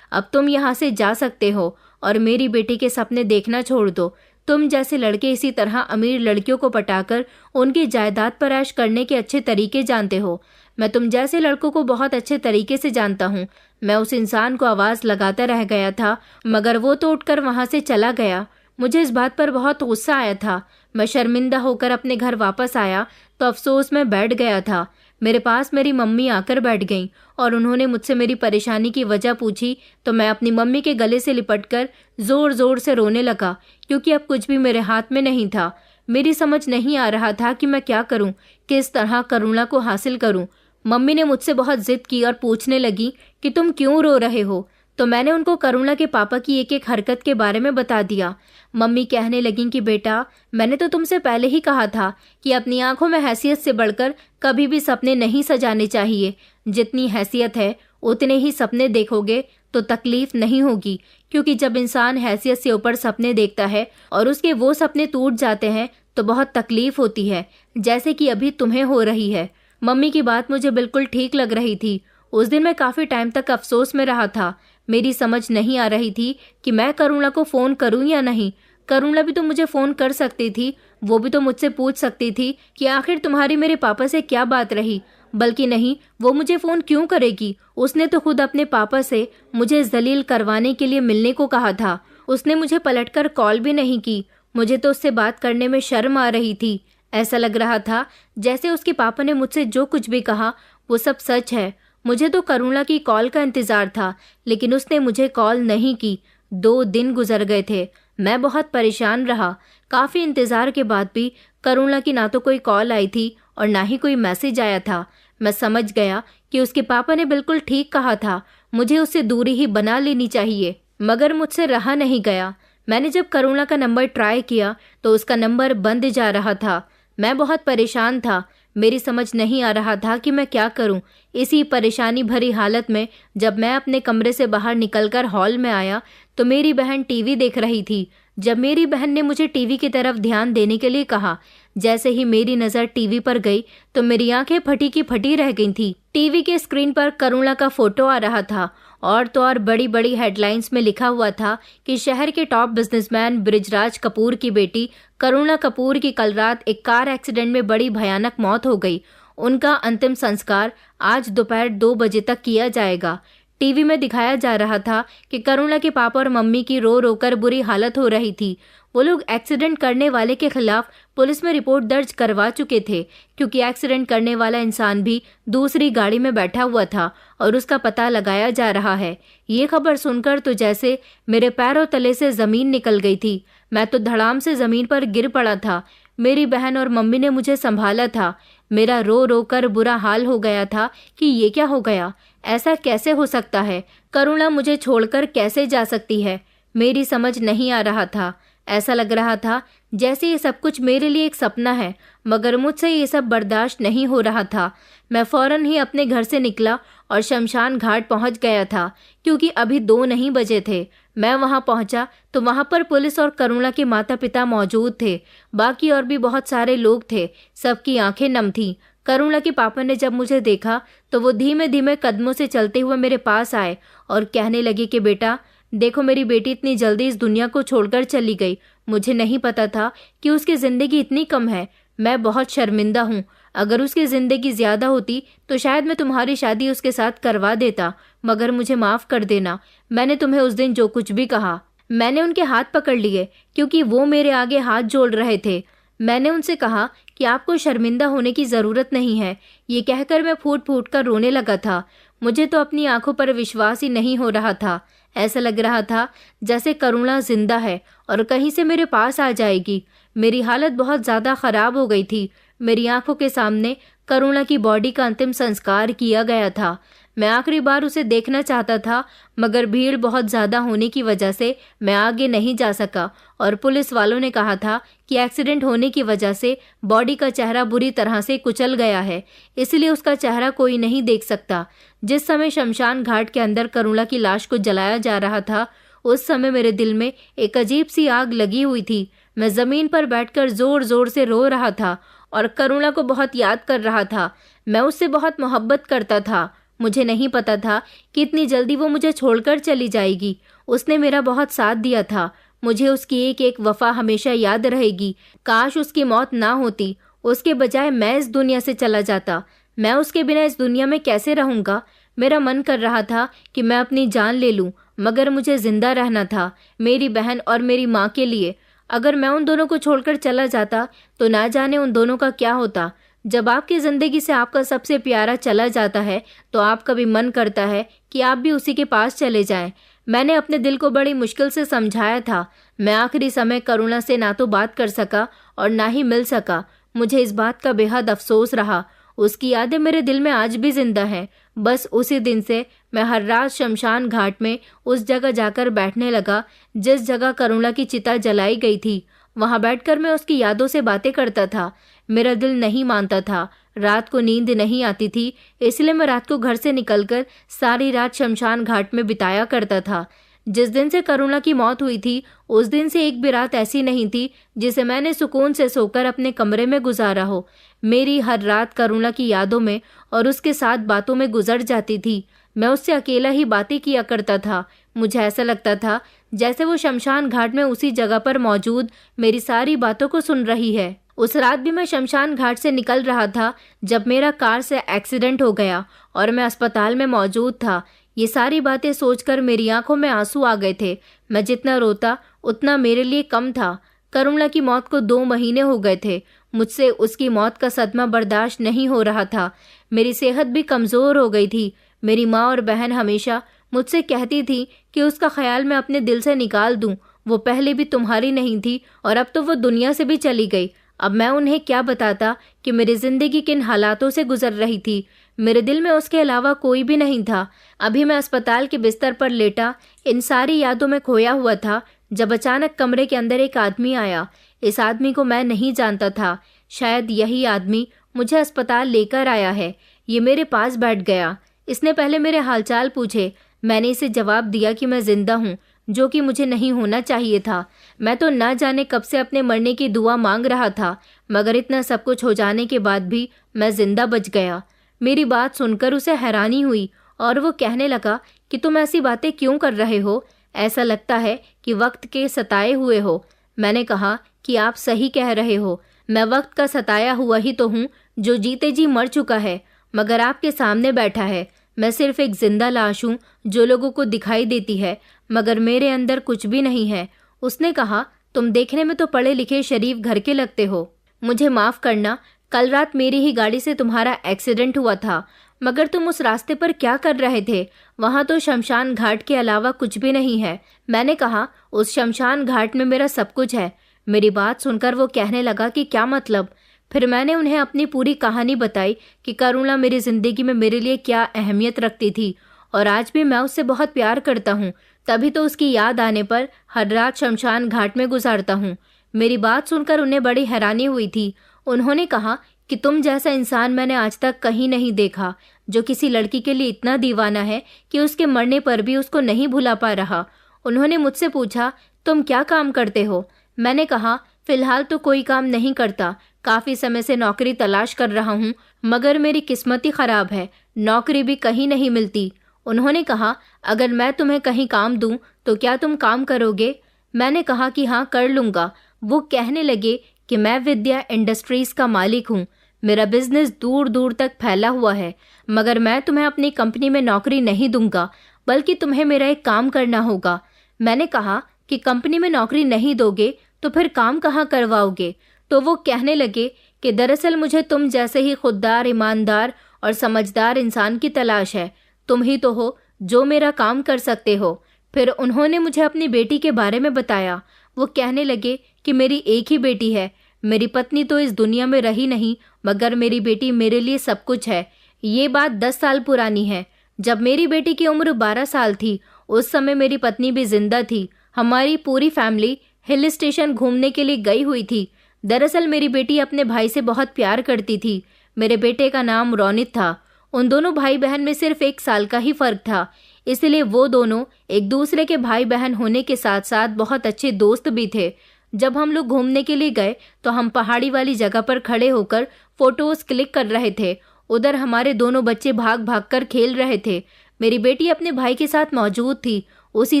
अब तुम यहाँ से जा सकते हो और मेरी बेटी के सपने देखना छोड़ दो। तुम जैसे लड़के इसी तरह अमीर लड़कियों को पटाकर उनकी जायदाद पर ऐश करने के अच्छे तरीके जानते हो। मैं तुम जैसे लड़कों को बहुत अच्छे तरीके से जानता हूँ। मैं उस इंसान को आवाज़ लगाता रह गया था, मगर वो तो उठकर वहाँ से चला गया। मुझे इस बात पर बहुत गुस्सा आया था। मैं शर्मिंदा होकर अपने घर वापस आया तो अफसोस में बैठ गया था। मेरे पास मेरी मम्मी आकर बैठ गईं और उन्होंने मुझसे मेरी परेशानी की वजह पूछी तो मैं अपनी मम्मी के गले से लिपटकर ज़ोर ज़ोर से रोने लगा, क्योंकि अब कुछ भी मेरे हाथ में नहीं था। मेरी समझ नहीं आ रहा था कि मैं क्या करूं, किस तरह करुणा को हासिल करूं। मम्मी ने मुझसे बहुत जिद की और पूछने लगी कि तुम क्यों रो रहे हो? तो मैंने उनको करुणा के पापा की एक एक हरकत के बारे में बता दिया। मम्मी कहने लगीं कि बेटा, मैंने तो तुमसे पहले ही कहा था कि अपनी आंखों में हैसियत से बढ़कर कभी भी सपने नहीं सजाने चाहिए। जितनी हैसियत है उतने ही सपने देखोगे तो तकलीफ नहीं होगी, क्योंकि जब इंसान हैसियत से ऊपर सपने देखता है और उसके वो सपने टूट जाते हैं तो बहुत तकलीफ होती है, जैसे कि अभी तुम्हें हो रही है। मम्मी की बात मुझे बिल्कुल ठीक लग रही थी। उस दिन मैं काफी टाइम तक अफसोस में रहा था। मेरी समझ नहीं आ रही थी कि मैं करुणा को फोन करूं या नहीं। करुणा भी तो मुझे फोन कर सकती थी, वो भी तो मुझसे पूछ सकती थी कि आखिर तुम्हारी मेरे पापा से क्या बात रही। बल्कि नहीं, वो मुझे फोन क्यों करेगी? उसने तो खुद अपने पापा से मुझे जलील करवाने के लिए मिलने को कहा था। उसने मुझे पलटकर कॉल भी नहीं की। मुझे तो उससे बात करने में शर्म आ रही थी। ऐसा लग रहा था जैसे उसके पापा ने मुझसे जो कुछ भी कहा वो सब सच है। मुझे तो करुणा की कॉल का इंतजार था, लेकिन उसने मुझे कॉल नहीं की। 2 दिन गुजर गए थे। मैं बहुत परेशान रहा। काफी इंतजार के बाद भी करुणा की ना तो कोई कॉल आई थी और ना ही कोई मैसेज आया था। मैं समझ गया कि उसके पापा ने बिल्कुल ठीक कहा था, मुझे उससे दूरी ही बना लेनी चाहिए। मगर मुझसे रहा नहीं गया। मैंने जब करुणा का नंबर ट्राई किया तो उसका नंबर बंद जा रहा था। मैं बहुत परेशान था। मेरी समझ नहीं आ रहा था कि मैं क्या करूं। इसी परेशानी भरी हालत में जब मैं अपने कमरे से बाहर निकलकर हॉल में आया तो मेरी बहन टीवी देख रही थी। जब मेरी बहन ने मुझे टीवी की तरफ ध्यान देने के लिए कहा, जैसे ही मेरी नज़र टीवी पर गई तो मेरी आंखें फटी की फटी रह गई थी। टीवी के स्क्रीन पर करुणा का फोटो आ रहा था और तो और बड़ी बड़ी हेडलाइंस में लिखा हुआ था कि शहर के टॉप बिजनेसमैन बृजराज कपूर की बेटी करुणा कपूर की कल रात एक कार एक्सीडेंट में बड़ी भयानक मौत हो गई। उनका अंतिम संस्कार आज दोपहर 2 बजे तक किया जाएगा। टीवी में दिखाया जा रहा था कि करुणा के पापा और मम्मी की रो रो कर बुरी हालत हो रही थी। वो लोग एक्सीडेंट करने वाले के खिलाफ पुलिस में रिपोर्ट दर्ज करवा चुके थे, क्योंकि एक्सीडेंट करने वाला इंसान भी दूसरी गाड़ी में बैठा हुआ था और उसका पता लगाया जा रहा है। ये खबर सुनकर तो जैसे मेरे पैरों तले से जमीन निकल गई थी। मैं तो धड़ाम से जमीन पर गिर पड़ा था। मेरी बहन और मम्मी ने मुझे संभाला था। मेरा रो रो कर बुरा हाल हो गया था कि ये क्या हो गया, ऐसा कैसे हो सकता है, करुणा मुझे छोड़कर कैसे जा सकती है। मेरी समझ नहीं आ रहा था। ऐसा लग रहा था जैसे ये सब कुछ मेरे लिए एक सपना है, मगर मुझसे ये सब बर्दाश्त नहीं हो रहा था। मैं फौरन ही अपने घर से निकला और शमशान घाट पहुंच गया था, क्योंकि अभी 2 नहीं बजे थे। मैं वहां पहुंचा तो वहां पर पुलिस और करुणा के माता पिता मौजूद थे। बाकी और भी बहुत सारे लोग थे। सबकी आंखें नम थीं। करुणा के पापा ने जब मुझे देखा तो वो धीमे धीमे कदमों से चलते हुए मेरे पास आए और कहने लगे कि बेटा देखो, मेरी बेटी इतनी जल्दी इस दुनिया को छोड़कर चली गई। मुझे नहीं पता था कि उसकी जिंदगी इतनी कम है। मैं बहुत शर्मिंदा हूँ। अगर उसकी जिंदगी ज्यादा होती तो शायद मैं तुम्हारी शादी उसके साथ करवा देता, मगर मुझे माफ कर देना। मैंने तुम्हें उस दिन जो कुछ भी कहा, मैंने उनके हाथ पकड़ लिए क्योंकि वो मेरे आगे हाथ जोड़ रहे थे। मैंने उनसे कहा कि आपको शर्मिंदा होने की जरूरत नहीं है। ये कहकर मैं फूट फूट कर रोने लगा था। मुझे तो अपनी आंखों पर विश्वास ही नहीं हो रहा था। ऐसा लग रहा था जैसे करुणा जिंदा है और कहीं से मेरे पास आ जाएगी। मेरी हालत बहुत ज्यादा खराब हो गई थी। मेरी आंखों के सामने करुणा की बॉडी का अंतिम संस्कार किया गया था। मैं आखिरी बार उसे देखना चाहता था, मगर भीड़ बहुत ज्यादा होने की वजह से मैं आगे नहीं जा सका और पुलिस वालों ने कहा था कि एक्सीडेंट होने की वजह से बॉडी का चेहरा बुरी तरह से कुचल गया है, इसलिए उसका चेहरा कोई नहीं देख सकता। जिस समय शमशान घाट के अंदर करुणा की लाश को जलाया जा रहा था, उस समय मेरे दिल में एक अजीब सी आग लगी हुई थी। मैं जमीन पर बैठकर जोर जोर से रो रहा था और करुणा को बहुत याद कर रहा था। मैं उससे बहुत मोहब्बत करता था। मुझे नहीं पता था कि इतनी जल्दी वो मुझे छोड़कर चली जाएगी। उसने मेरा बहुत साथ दिया था। मुझे उसकी एक एक वफा हमेशा याद रहेगी। काश उसकी मौत ना होती, उसके बजाय मैं इस दुनिया से चला जाता। मैं उसके बिना इस दुनिया में कैसे रहूंगा। मेरा मन कर रहा था कि मैं अपनी जान ले लूं, मगर मुझे जिंदा रहना था, मेरी बहन और मेरी माँ के लिए। अगर मैं उन दोनों को छोड़कर चला जाता तो ना जाने उन दोनों का क्या होता। जब आपकी जिंदगी से आपका सबसे प्यारा चला जाता है तो आपका भी मन करता है कि आप भी उसी के पास चले जाएं। मैंने अपने दिल को बड़ी मुश्किल से समझाया था। मैं आखिरी समय करुणा से ना तो बात कर सका और ना ही मिल सका। मुझे इस बात का बेहद अफसोस रहा। उसकी यादें मेरे दिल में आज भी जिंदा हैं, बस उसी दिन से मैं हर रात शमशान घाट में उस जगह जाकर बैठने लगा जिस जगह करुणा की चिता जलाई गई थी। वहां बैठकर मैं उसकी यादों से बातें करता था। मेरा दिल नहीं मानता था, रात को नींद नहीं आती थी, इसलिए मैं रात को घर से निकलकर सारी रात शमशान घाट में बिताया करता था। जिस दिन से करुणा की मौत हुई थी उस दिन से एक भी रात ऐसी नहीं थी जिसे मैंने सुकून से सोकर अपने कमरे में गुजारा हो। मेरी हर रात करुणा की यादों में और उसके साथ बातों में गुजर जाती थी। मैं उससे अकेला ही बातें किया करता था। मुझे ऐसा लगता था जैसे वो शमशान घाट में उसी जगह पर मौजूद मेरी सारी बातों को सुन रही है। उस रात भी मैं शमशान घाट से निकल रहा था जब मेरा कार से एक्सीडेंट हो गया और मैं अस्पताल में मौजूद था। ये सारी बातें सोचकर मेरी आंखों में आंसू आ गए थे। मैं जितना रोता उतना मेरे लिए कम था। करुणा की मौत को 2 महीने हो गए थे। मुझसे उसकी मौत का सदमा बर्दाश्त नहीं हो रहा था। मेरी सेहत भी कमज़ोर हो गई थी। मेरी माँ और बहन हमेशा मुझसे कहती थी कि उसका ख्याल मैं अपने दिल से निकाल दूं। वो पहले भी तुम्हारी नहीं थी और अब तो वो दुनिया से भी चली गई। अब मैं उन्हें क्या बताता कि मेरी जिंदगी किन हालातों से गुजर रही थी। मेरे दिल में उसके अलावा कोई भी नहीं था। अभी मैं अस्पताल के बिस्तर पर लेटा इन सारी यादों में खोया हुआ था जब अचानक कमरे के अंदर एक आदमी आया। इस आदमी को मैं नहीं जानता था। शायद यही आदमी मुझे अस्पताल लेकर आया है। ये मेरे पास बैठ गया। इसने पहले मेरे हालचाल पूछे। मैंने इसे जवाब दिया कि मैं जिंदा हूँ, जो कि मुझे नहीं होना चाहिए था। मैं तो ना जाने कब से अपने मरने की दुआ मांग रहा था, मगर इतना सब कुछ हो जाने के बाद भी मैं जिंदा बच गया। मेरी बात सुनकर उसे हैरानी हुई और वो कहने लगा कि तुम ऐसी बातें क्यों कर रहे हो? ऐसा लगता है कि वक्त के सताए हुए हो। मैंने कहा कि आप सही कह रहे हो। मैं वक्त का सताया हुआ ही तो हूँ जो जीते जी मर चुका है, मगर आपके सामने बैठा है। मैं सिर्फ एक जिंदा लाश हूँ जो लोगों को दिखाई देती है, मगर मेरे अंदर कुछ भी नहीं है। उसने कहा, तुम देखने में तो पढ़े लिखे शरीफ घर के लगते हो। मुझे माफ करना, कल रात मेरी ही गाड़ी से तुम्हारा एक्सीडेंट हुआ था, मगर तुम उस रास्ते पर क्या कर रहे थे? वहां तो शमशान घाट के अलावा कुछ भी नहीं है। मैंने कहा, उस शमशान घाट में मेरा सब कुछ है। मेरी बात सुनकर वो कहने लगा कि क्या मतलब? फिर मैंने उन्हें अपनी पूरी कहानी बताई कि करुणा मेरी जिंदगी में मेरे लिए क्या अहमियत रखती थी और आज भी मैं उससे बहुत प्यार करता हूँ। तभी तो उसकी याद आने पर हर रात शमशान घाट में गुजारता हूँ। मेरी बात सुनकर उन्हें बड़ी हैरानी हुई थी। उन्होंने कहा कि तुम जैसा इंसान मैंने आज तक कहीं नहीं देखा, जो किसी लड़की के लिए इतना दीवाना है कि उसके मरने पर भी उसको नहीं भुला पा रहा। उन्होंने मुझसे पूछा, तुम क्या काम करते हो? मैंने कहा, फिलहाल तो कोई काम नहीं करता। काफी समय से नौकरी तलाश कर रहा हूँ, मगर मेरी किस्मत ही खराब है। नौकरी भी कहीं नहीं मिलती। उन्होंने कहा, अगर मैं तुम्हें कहीं काम दूं तो क्या तुम काम करोगे? मैंने कहा कि हाँ, कर लूंगा। वो कहने लगे कि मैं विद्या इंडस्ट्रीज का मालिक हूँ। मेरा बिजनेस दूर दूर तक फैला हुआ है, मगर मैं तुम्हें अपनी कंपनी में नौकरी नहीं दूंगा, बल्कि तुम्हें मेरा एक काम करना होगा। मैंने कहा कि कंपनी में नौकरी नहीं दोगे तो फिर काम कहाँ करवाओगे? तो वो कहने लगे कि दरअसल मुझे तुम जैसे ही खुददार, ईमानदार और समझदार इंसान की तलाश है। तुम ही तो हो जो मेरा काम कर सकते हो। फिर उन्होंने मुझे अपनी बेटी के बारे में बताया। वो कहने लगे कि मेरी एक ही बेटी है। मेरी पत्नी तो इस दुनिया में रही नहीं, मगर मेरी बेटी मेरे लिए सब कुछ है। ये बात 10 साल पुरानी है। जब मेरी बेटी की उम्र 12 साल थी, उस समय मेरी पत्नी भी जिंदा थी। हमारी पूरी फैमिली हिल स्टेशन घूमने के लिए गई हुई थी। दरअसल मेरी बेटी अपने भाई से बहुत प्यार करती थी। मेरे बेटे का नाम रोनित था। उन दोनों भाई बहन में सिर्फ 1 साल का ही फर्क था, इसलिए वो दोनों एक दूसरे के भाई बहन होने के साथ साथ बहुत अच्छे दोस्त भी थे। जब हम लोग घूमने के लिए गए तो हम पहाड़ी वाली जगह पर खड़े होकर फोटोज क्लिक कर रहे थे। उधर हमारे दोनों बच्चे भाग भाग कर खेल रहे थे। मेरी बेटी अपने भाई के साथ मौजूद थी। उसी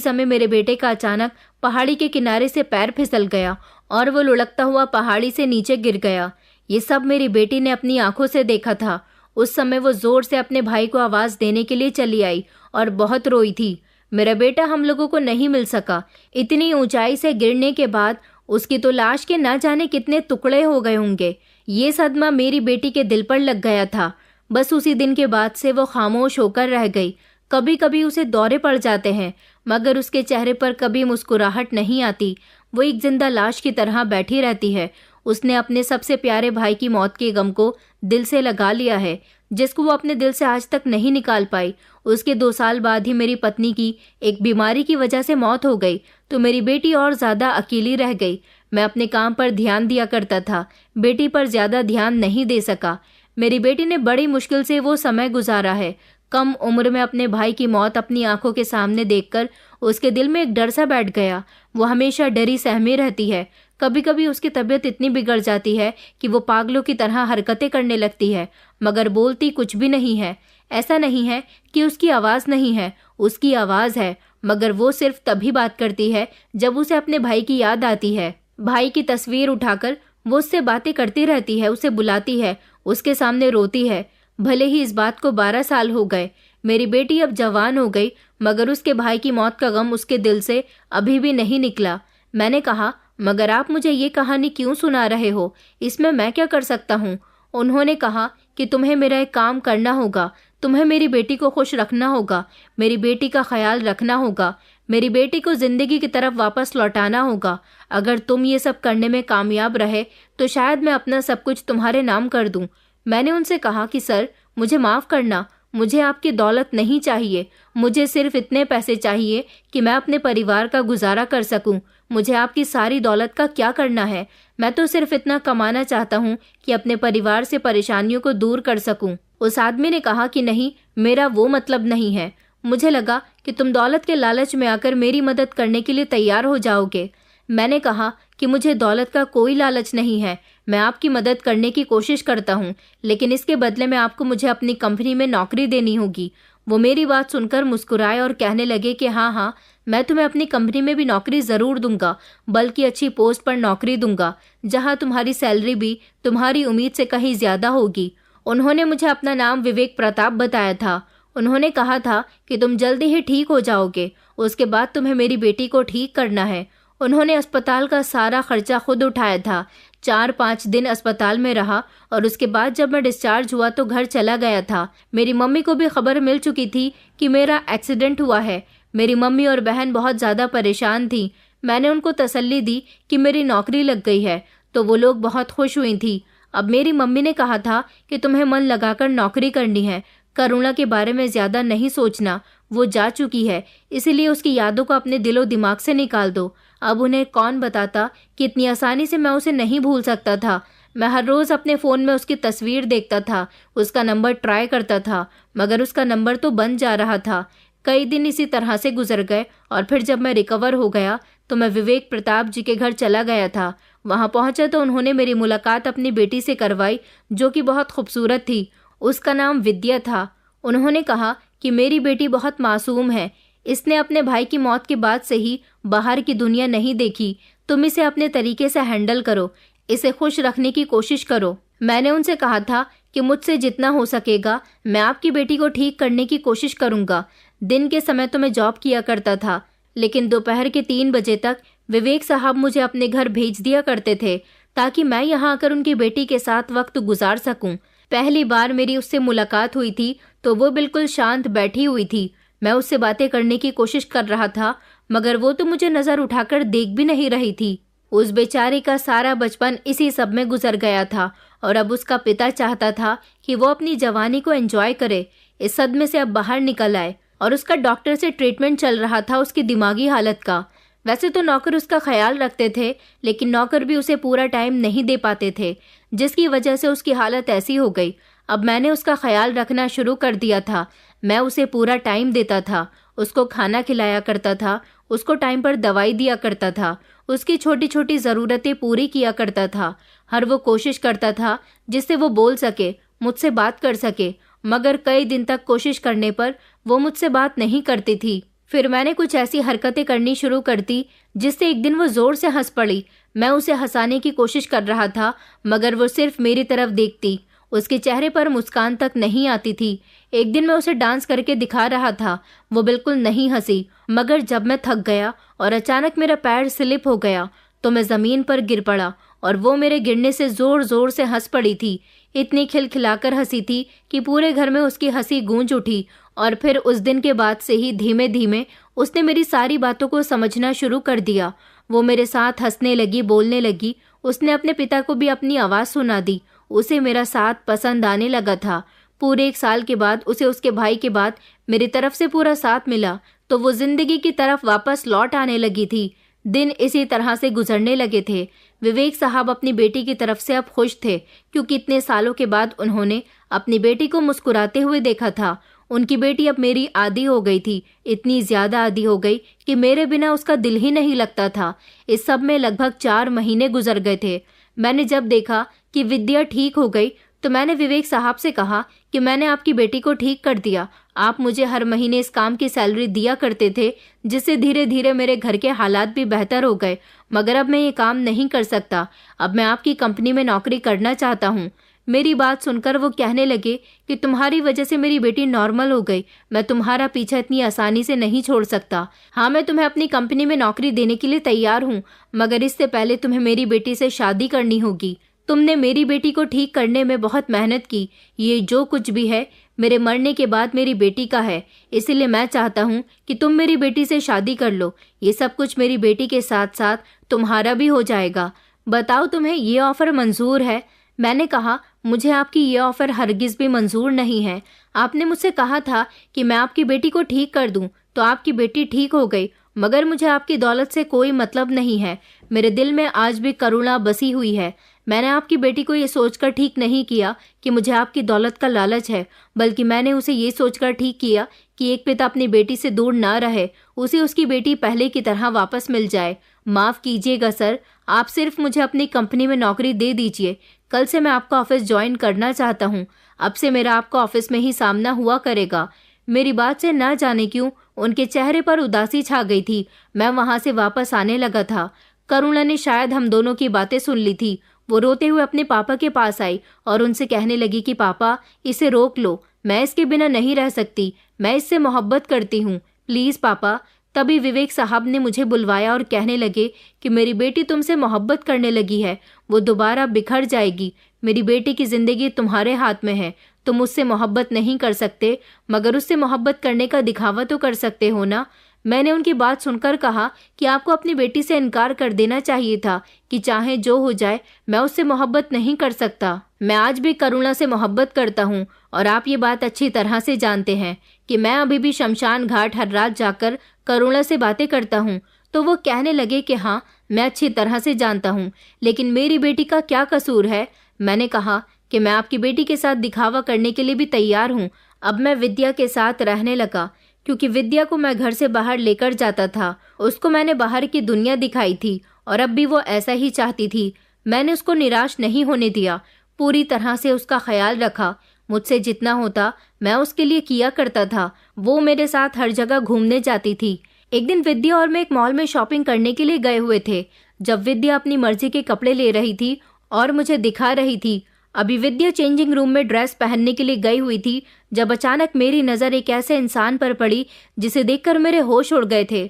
समय मेरे बेटे का अचानक पहाड़ी के किनारे से पैर फिसल गया और वो लुढ़कता हुआ पहाड़ी से नीचे गिर गया। ये सब मेरी बेटी ने अपनी आंखों से देखा था। उस समय वो जोर से अपने भाई को आवाज देने के लिए चली आई और बहुत रोई थी। मेरा बेटा हम लोगों को नहीं मिल सका। इतनी ऊंचाई से गिरने के बाद उसकी तो लाश के ना जाने कितने टुकड़े हो गए होंगे। ये सदमा मेरी बेटी के दिल पर लग गया था। बस उसी दिन के बाद से वो खामोश होकर रह गई। कभी कभी उसे दौरे पड़ जाते हैं, मगर उसके चेहरे पर कभी मुस्कुराहट नहीं आती। वो एक जिंदा लाश की तरह बैठी रहती है। उसने अपने सबसे प्यारे भाई की मौत के गम को दिल से लगा लिया है। जिसको वो अपने दिल से आज तक नहीं निकाल पाई। उसके 2 साल बाद ही मेरी पत्नी की एक बीमारी की वजह से मौत हो गई, तो मेरी बेटी और ज़्यादा अकेली रह गई। मैं अपने काम पर ध्यान दिया करता था, बेटी पर ज़्यादा ध्यान नहीं दे सका। मेरी बेटी ने बड़ी मुश्किल से वो समय गुजारा है। कम उम्र में अपने भाई की मौत अपनी आंखों के सामने देखकर उसके दिल में एक डर सा बैठ गया। वो हमेशा डरी सहमी रहती है। कभी कभी उसकी तबीयत इतनी बिगड़ जाती है कि वो पागलों की तरह हरकतें करने लगती है, मगर बोलती कुछ भी नहीं है। ऐसा नहीं है कि उसकी आवाज़ नहीं है, उसकी आवाज़ है, मगर वो सिर्फ तभी बात करती है जब उसे अपने भाई की याद आती है। भाई की तस्वीर उठाकर वो उससे बातें करती रहती है, उसे बुलाती है, उसके सामने रोती है। भले ही इस बात को 12 साल हो गए, मेरी बेटी अब जवान हो गई, मगर उसके भाई की मौत का गम उसके दिल से अभी भी नहीं निकला। मैंने कहा, मगर आप मुझे ये कहानी क्यों सुना रहे हो? इसमें मैं क्या कर सकता हूँ? उन्होंने कहा कि तुम्हें मेरा एक काम करना होगा, तुम्हें मेरी बेटी को खुश रखना होगा, मेरी बेटी का ख्याल रखना होगा, मेरी बेटी को जिंदगी की तरफ वापस लौटाना होगा। अगर तुम ये सब करने में कामयाब रहे तो शायद मैं अपना सब कुछ तुम्हारे नाम कर दूं। मैंने उनसे कहा कि सर, मुझे माफ़ करना, मुझे आपकी दौलत नहीं चाहिए, मुझे सिर्फ इतने पैसे चाहिए कि मैं अपने परिवार का गुजारा कर सकूं। मुझे आपकी सारी दौलत का क्या करना है? मैं तो सिर्फ इतना कमाना चाहता हूं कि अपने परिवार से परेशानियों को दूर कर सकूं। उस आदमी ने कहा कि नहीं, मेरा वो मतलब नहीं है। मुझे लगा कि तुम दौलत के लालच में आकर मेरी मदद करने के लिए तैयार हो जाओगे। मैंने कहा कि मुझे दौलत का कोई लालच नहीं है, मैं आपकी मदद करने की कोशिश करता हूँ, लेकिन इसके बदले में आपको मुझे अपनी कंपनी में नौकरी देनी होगी। वो मेरी बात सुनकर मुस्कुराए और कहने लगे कि हाँ, मैं तुम्हें अपनी कंपनी में भी नौकरी ज़रूर दूंगा, बल्कि अच्छी पोस्ट पर नौकरी दूंगा, जहाँ तुम्हारी सैलरी भी तुम्हारी उम्मीद से कहीं ज़्यादा होगी। उन्होंने मुझे अपना नाम विवेक प्रताप बताया था। उन्होंने कहा था कि तुम जल्दी ही ठीक हो जाओगे, उसके बाद तुम्हें मेरी बेटी को ठीक करना है। उन्होंने अस्पताल का सारा खर्चा खुद उठाया था। 4-5 दिन अस्पताल में रहा और उसके बाद जब मैं डिस्चार्ज हुआ तो घर चला गया था। मेरी मम्मी को भी खबर मिल चुकी थी कि मेरा एक्सीडेंट हुआ है। मेरी मम्मी और बहन बहुत ज़्यादा परेशान थी। मैंने उनको तसल्ली दी कि मेरी नौकरी लग गई है, तो वो लोग बहुत खुश हुई थी। अब मेरी मम्मी ने कहा था कि तुम्हें मन लगाकर नौकरी करनी है, करुणा के बारे में ज़्यादा नहीं सोचना, वो जा चुकी है, इसीलिए उसकी यादों को अपने दिलो दिमाग से निकाल दो। अब उन्हें कौन बताता कि इतनी आसानी से मैं उसे नहीं भूल सकता था। मैं हर रोज़ अपने फ़ोन में उसकी तस्वीर देखता था, उसका नंबर ट्राई करता था, मगर उसका नंबर तो बंद जा रहा था। कई दिन इसी तरह से गुजर गए और फिर जब मैं रिकवर हो गया तो मैं विवेक प्रताप जी के घर चला गया था। वहाँ पहुँचा तो उन्होंने मेरी मुलाकात अपनी बेटी से करवाई, जो कि बहुत खूबसूरत थी। उसका नाम विद्या था। उन्होंने कहा कि मेरी बेटी बहुत मासूम है, इसने अपने भाई की मौत के बाद से ही बाहर की दुनिया नहीं देखी। तुम इसे अपने तरीके से हैंडल करो, इसे खुश रखने की कोशिश करो। मैंने उनसे कहा था कि मुझसे जितना हो सकेगा मैं आपकी बेटी को ठीक करने की कोशिश करूंगा। दिन के समय तो मैं जॉब किया करता था, लेकिन दोपहर के 3 बजे तक विवेक साहब मुझे अपने घर भेज दिया करते थे ताकि मैं यहाँ आकर उनकी बेटी के साथ वक्त गुजार सकूं। पहली बार मेरी उससे मुलाकात हुई थी तो वो बिल्कुल शांत बैठी हुई थी। मैं उससे बातें करने की कोशिश कर रहा था, मगर वो तो मुझे नज़र उठाकर देख भी नहीं रही थी। उस बेचारी का सारा बचपन इसी सब में गुजर गया था और अब उसका पिता चाहता था कि वो अपनी जवानी को एंजॉय करे, इस सदमे से अब बाहर निकल आए। और उसका डॉक्टर से ट्रीटमेंट चल रहा था उसकी दिमागी हालत का। वैसे तो नौकर उसका ख्याल रखते थे, लेकिन नौकर भी उसे पूरा टाइम नहीं दे पाते थे, जिसकी वजह से उसकी हालत ऐसी हो गई। अब मैंने उसका ख्याल रखना शुरू कर दिया था। मैं उसे पूरा टाइम देता था, उसको खाना खिलाया करता था, उसको टाइम पर दवाई दिया करता था, उसकी छोटी छोटी ज़रूरतें पूरी किया करता था। हर वो कोशिश करता था जिससे वो बोल सके, मुझसे बात कर सके, मगर कई दिन तक कोशिश करने पर वो मुझसे बात नहीं करती थी। फिर मैंने कुछ ऐसी हरकतें करनी शुरू कर दी जिससे एक दिन वो ज़ोर से हंस पड़ी। मैं उसे हंसाने की कोशिश कर रहा था, मगर वो सिर्फ मेरी तरफ देखती, उसके चेहरे पर मुस्कान तक नहीं आती थी। एक दिन मैं उसे डांस करके दिखा रहा था, वो बिल्कुल नहीं हंसी, मगर जब मैं थक गया और अचानक मेरा पैर स्लिप हो गया तो मैं ज़मीन पर गिर पड़ा और वो मेरे गिरने से ज़ोर ज़ोर से हंस पड़ी थी। इतनी खिलखिलाकर हंसी थी कि पूरे घर में उसकी हंसी गूंज उठी। और फिर उस दिन के बाद से ही धीमे धीमे उसने मेरी सारी बातों को समझना शुरू कर दिया। वो मेरे साथ हंसने लगी, बोलने लगी। उसने अपने पिता को भी अपनी आवाज़ सुना दी। उसे मेरा साथ पसंद आने लगा था। पूरे 1 साल के बाद उसे उसके भाई के बाद मेरी तरफ से पूरा साथ मिला तो वो जिंदगी की तरफ वापस लौट आने लगी थी। दिन इसी तरह से गुजरने लगे थे। विवेक साहब अपनी बेटी की तरफ से अब खुश थे, क्योंकि इतने सालों के बाद उन्होंने अपनी बेटी को मुस्कुराते हुए देखा था। उनकी बेटी अब मेरी आदी हो गई थी, इतनी ज्यादा आदी हो गई कि मेरे बिना उसका दिल ही नहीं लगता था। इस सब में लगभग 4 महीने गुजर गए थे। मैंने जब देखा कि विद्या ठीक हो गई तो मैंने विवेक साहब से कहा कि मैंने आपकी बेटी को ठीक कर दिया। आप मुझे हर महीने इस काम की सैलरी दिया करते थे, जिससे धीरे धीरे मेरे घर के हालात भी बेहतर हो गए। मगर अब मैं ये काम नहीं कर सकता। अब मैं आपकी कंपनी में नौकरी करना चाहता हूँ। मेरी बात सुनकर वो कहने लगे कि तुम्हारी वजह से मेरी बेटी नॉर्मल हो गई। मैं तुम्हारा पीछा इतनी आसानी से नहीं छोड़ सकता। हाँ, मैं तुम्हें अपनी कंपनी में नौकरी देने के लिए तैयार हूँ, मगर इससे पहले तुम्हें मेरी बेटी से शादी करनी होगी। तुमने मेरी बेटी को ठीक करने में बहुत मेहनत की। ये जो कुछ भी है मेरे मरने के बाद मेरी बेटी का है, इसलिए मैं चाहता हूँ कि तुम मेरी बेटी से शादी कर लो। ये सब कुछ मेरी बेटी के साथ साथ तुम्हारा भी हो जाएगा। बताओ, तुम्हें ये ऑफर मंजूर है? मैंने कहा, मुझे आपकी ये ऑफर हरगिज भी मंजूर नहीं है। आपने मुझसे कहा था कि मैं आपकी बेटी को ठीक कर दूं, तो आपकी बेटी ठीक हो गई, मगर मुझे आपकी दौलत से कोई मतलब नहीं है। मेरे दिल में आज भी करुणा बसी हुई है। मैंने आपकी बेटी को ये सोचकर ठीक नहीं किया कि मुझे आपकी दौलत का लालच है, बल्कि मैंने उसे ये सोचकर ठीक किया कि एक पिता अपनी बेटी से दूर ना रहे, उसे उसकी बेटी पहले की तरह वापस मिल जाए। माफ कीजिएगा सर, आप सिर्फ मुझे अपनी कंपनी में नौकरी दे दीजिए। कल से मैं आपका ऑफिस ज्वाइन करना चाहता हूँ। अब से मेरा आपका ऑफिस में ही सामना हुआ करेगा। मेरी बात से ना जाने क्यों उनके चेहरे पर उदासी छा गई थी। मैं वहां से वापस आने लगा था। करुणा ने शायद हम दोनों की बातें सुन ली थी। वो रोते हुए अपने पापा के पास आई और उनसे कहने लगी कि पापा, इसे रोक लो, मैं इसके बिना नहीं रह सकती, मैं इससे मोहब्बत करती हूँ, प्लीज पापा। तभी विवेक साहब ने मुझे बुलवाया और कहने लगे कि मेरी बेटी तुमसे मोहब्बत करने लगी है, वो दोबारा बिखर जाएगी। मेरी बेटी की जिंदगी तुम्हारे हाथ में है। तुम उससे मोहब्बत नहीं कर सकते, मगर उससे मोहब्बत करने का दिखावा तो कर सकते हो ना। मैंने उनकी बात सुनकर कहा कि आपको अपनी बेटी से इनकार कर देना चाहिए था कि चाहे जो हो जाए मैं उससे मोहब्बत नहीं कर सकता। मैं आज भी करुणा से मोहब्बत करता हूँ और आप ये बात अच्छी तरह से जानते हैं कि मैं अभी भी शमशान घाट हर रात जाकर करुणा से बातें करता हूँ। तो वो कहने लगे कि हाँ, मैं अच्छी तरह से जानता हूँ, लेकिन मेरी बेटी का क्या कसूर है? मैंने कहा कि मैं आपकी बेटी के साथ दिखावा करने के लिए भी तैयार हूँ। अब मैं विद्या के साथ रहने लगा, क्योंकि विद्या को मैं घर से बाहर लेकर जाता था। उसको मैंने बाहर की दुनिया दिखाई थी और अब भी वो ऐसा ही चाहती थी। मैंने उसको निराश नहीं होने दिया, पूरी तरह से उसका ख्याल रखा। मुझसे जितना होता मैं उसके लिए किया करता था। वो मेरे साथ हर जगह घूमने जाती थी। एक दिन विद्या और मैं एक मॉल में शॉपिंग करने के लिए गए हुए थे। जब विद्या अपनी मर्जी के कपड़े ले रही थी और मुझे दिखा रही थी, अभी विद्या चेंजिंग रूम में ड्रेस पहनने के लिए गई हुई थी, जब अचानक मेरी नज़र एक ऐसे इंसान पर पड़ी जिसे देखकर मेरे होश उड़ गए थे।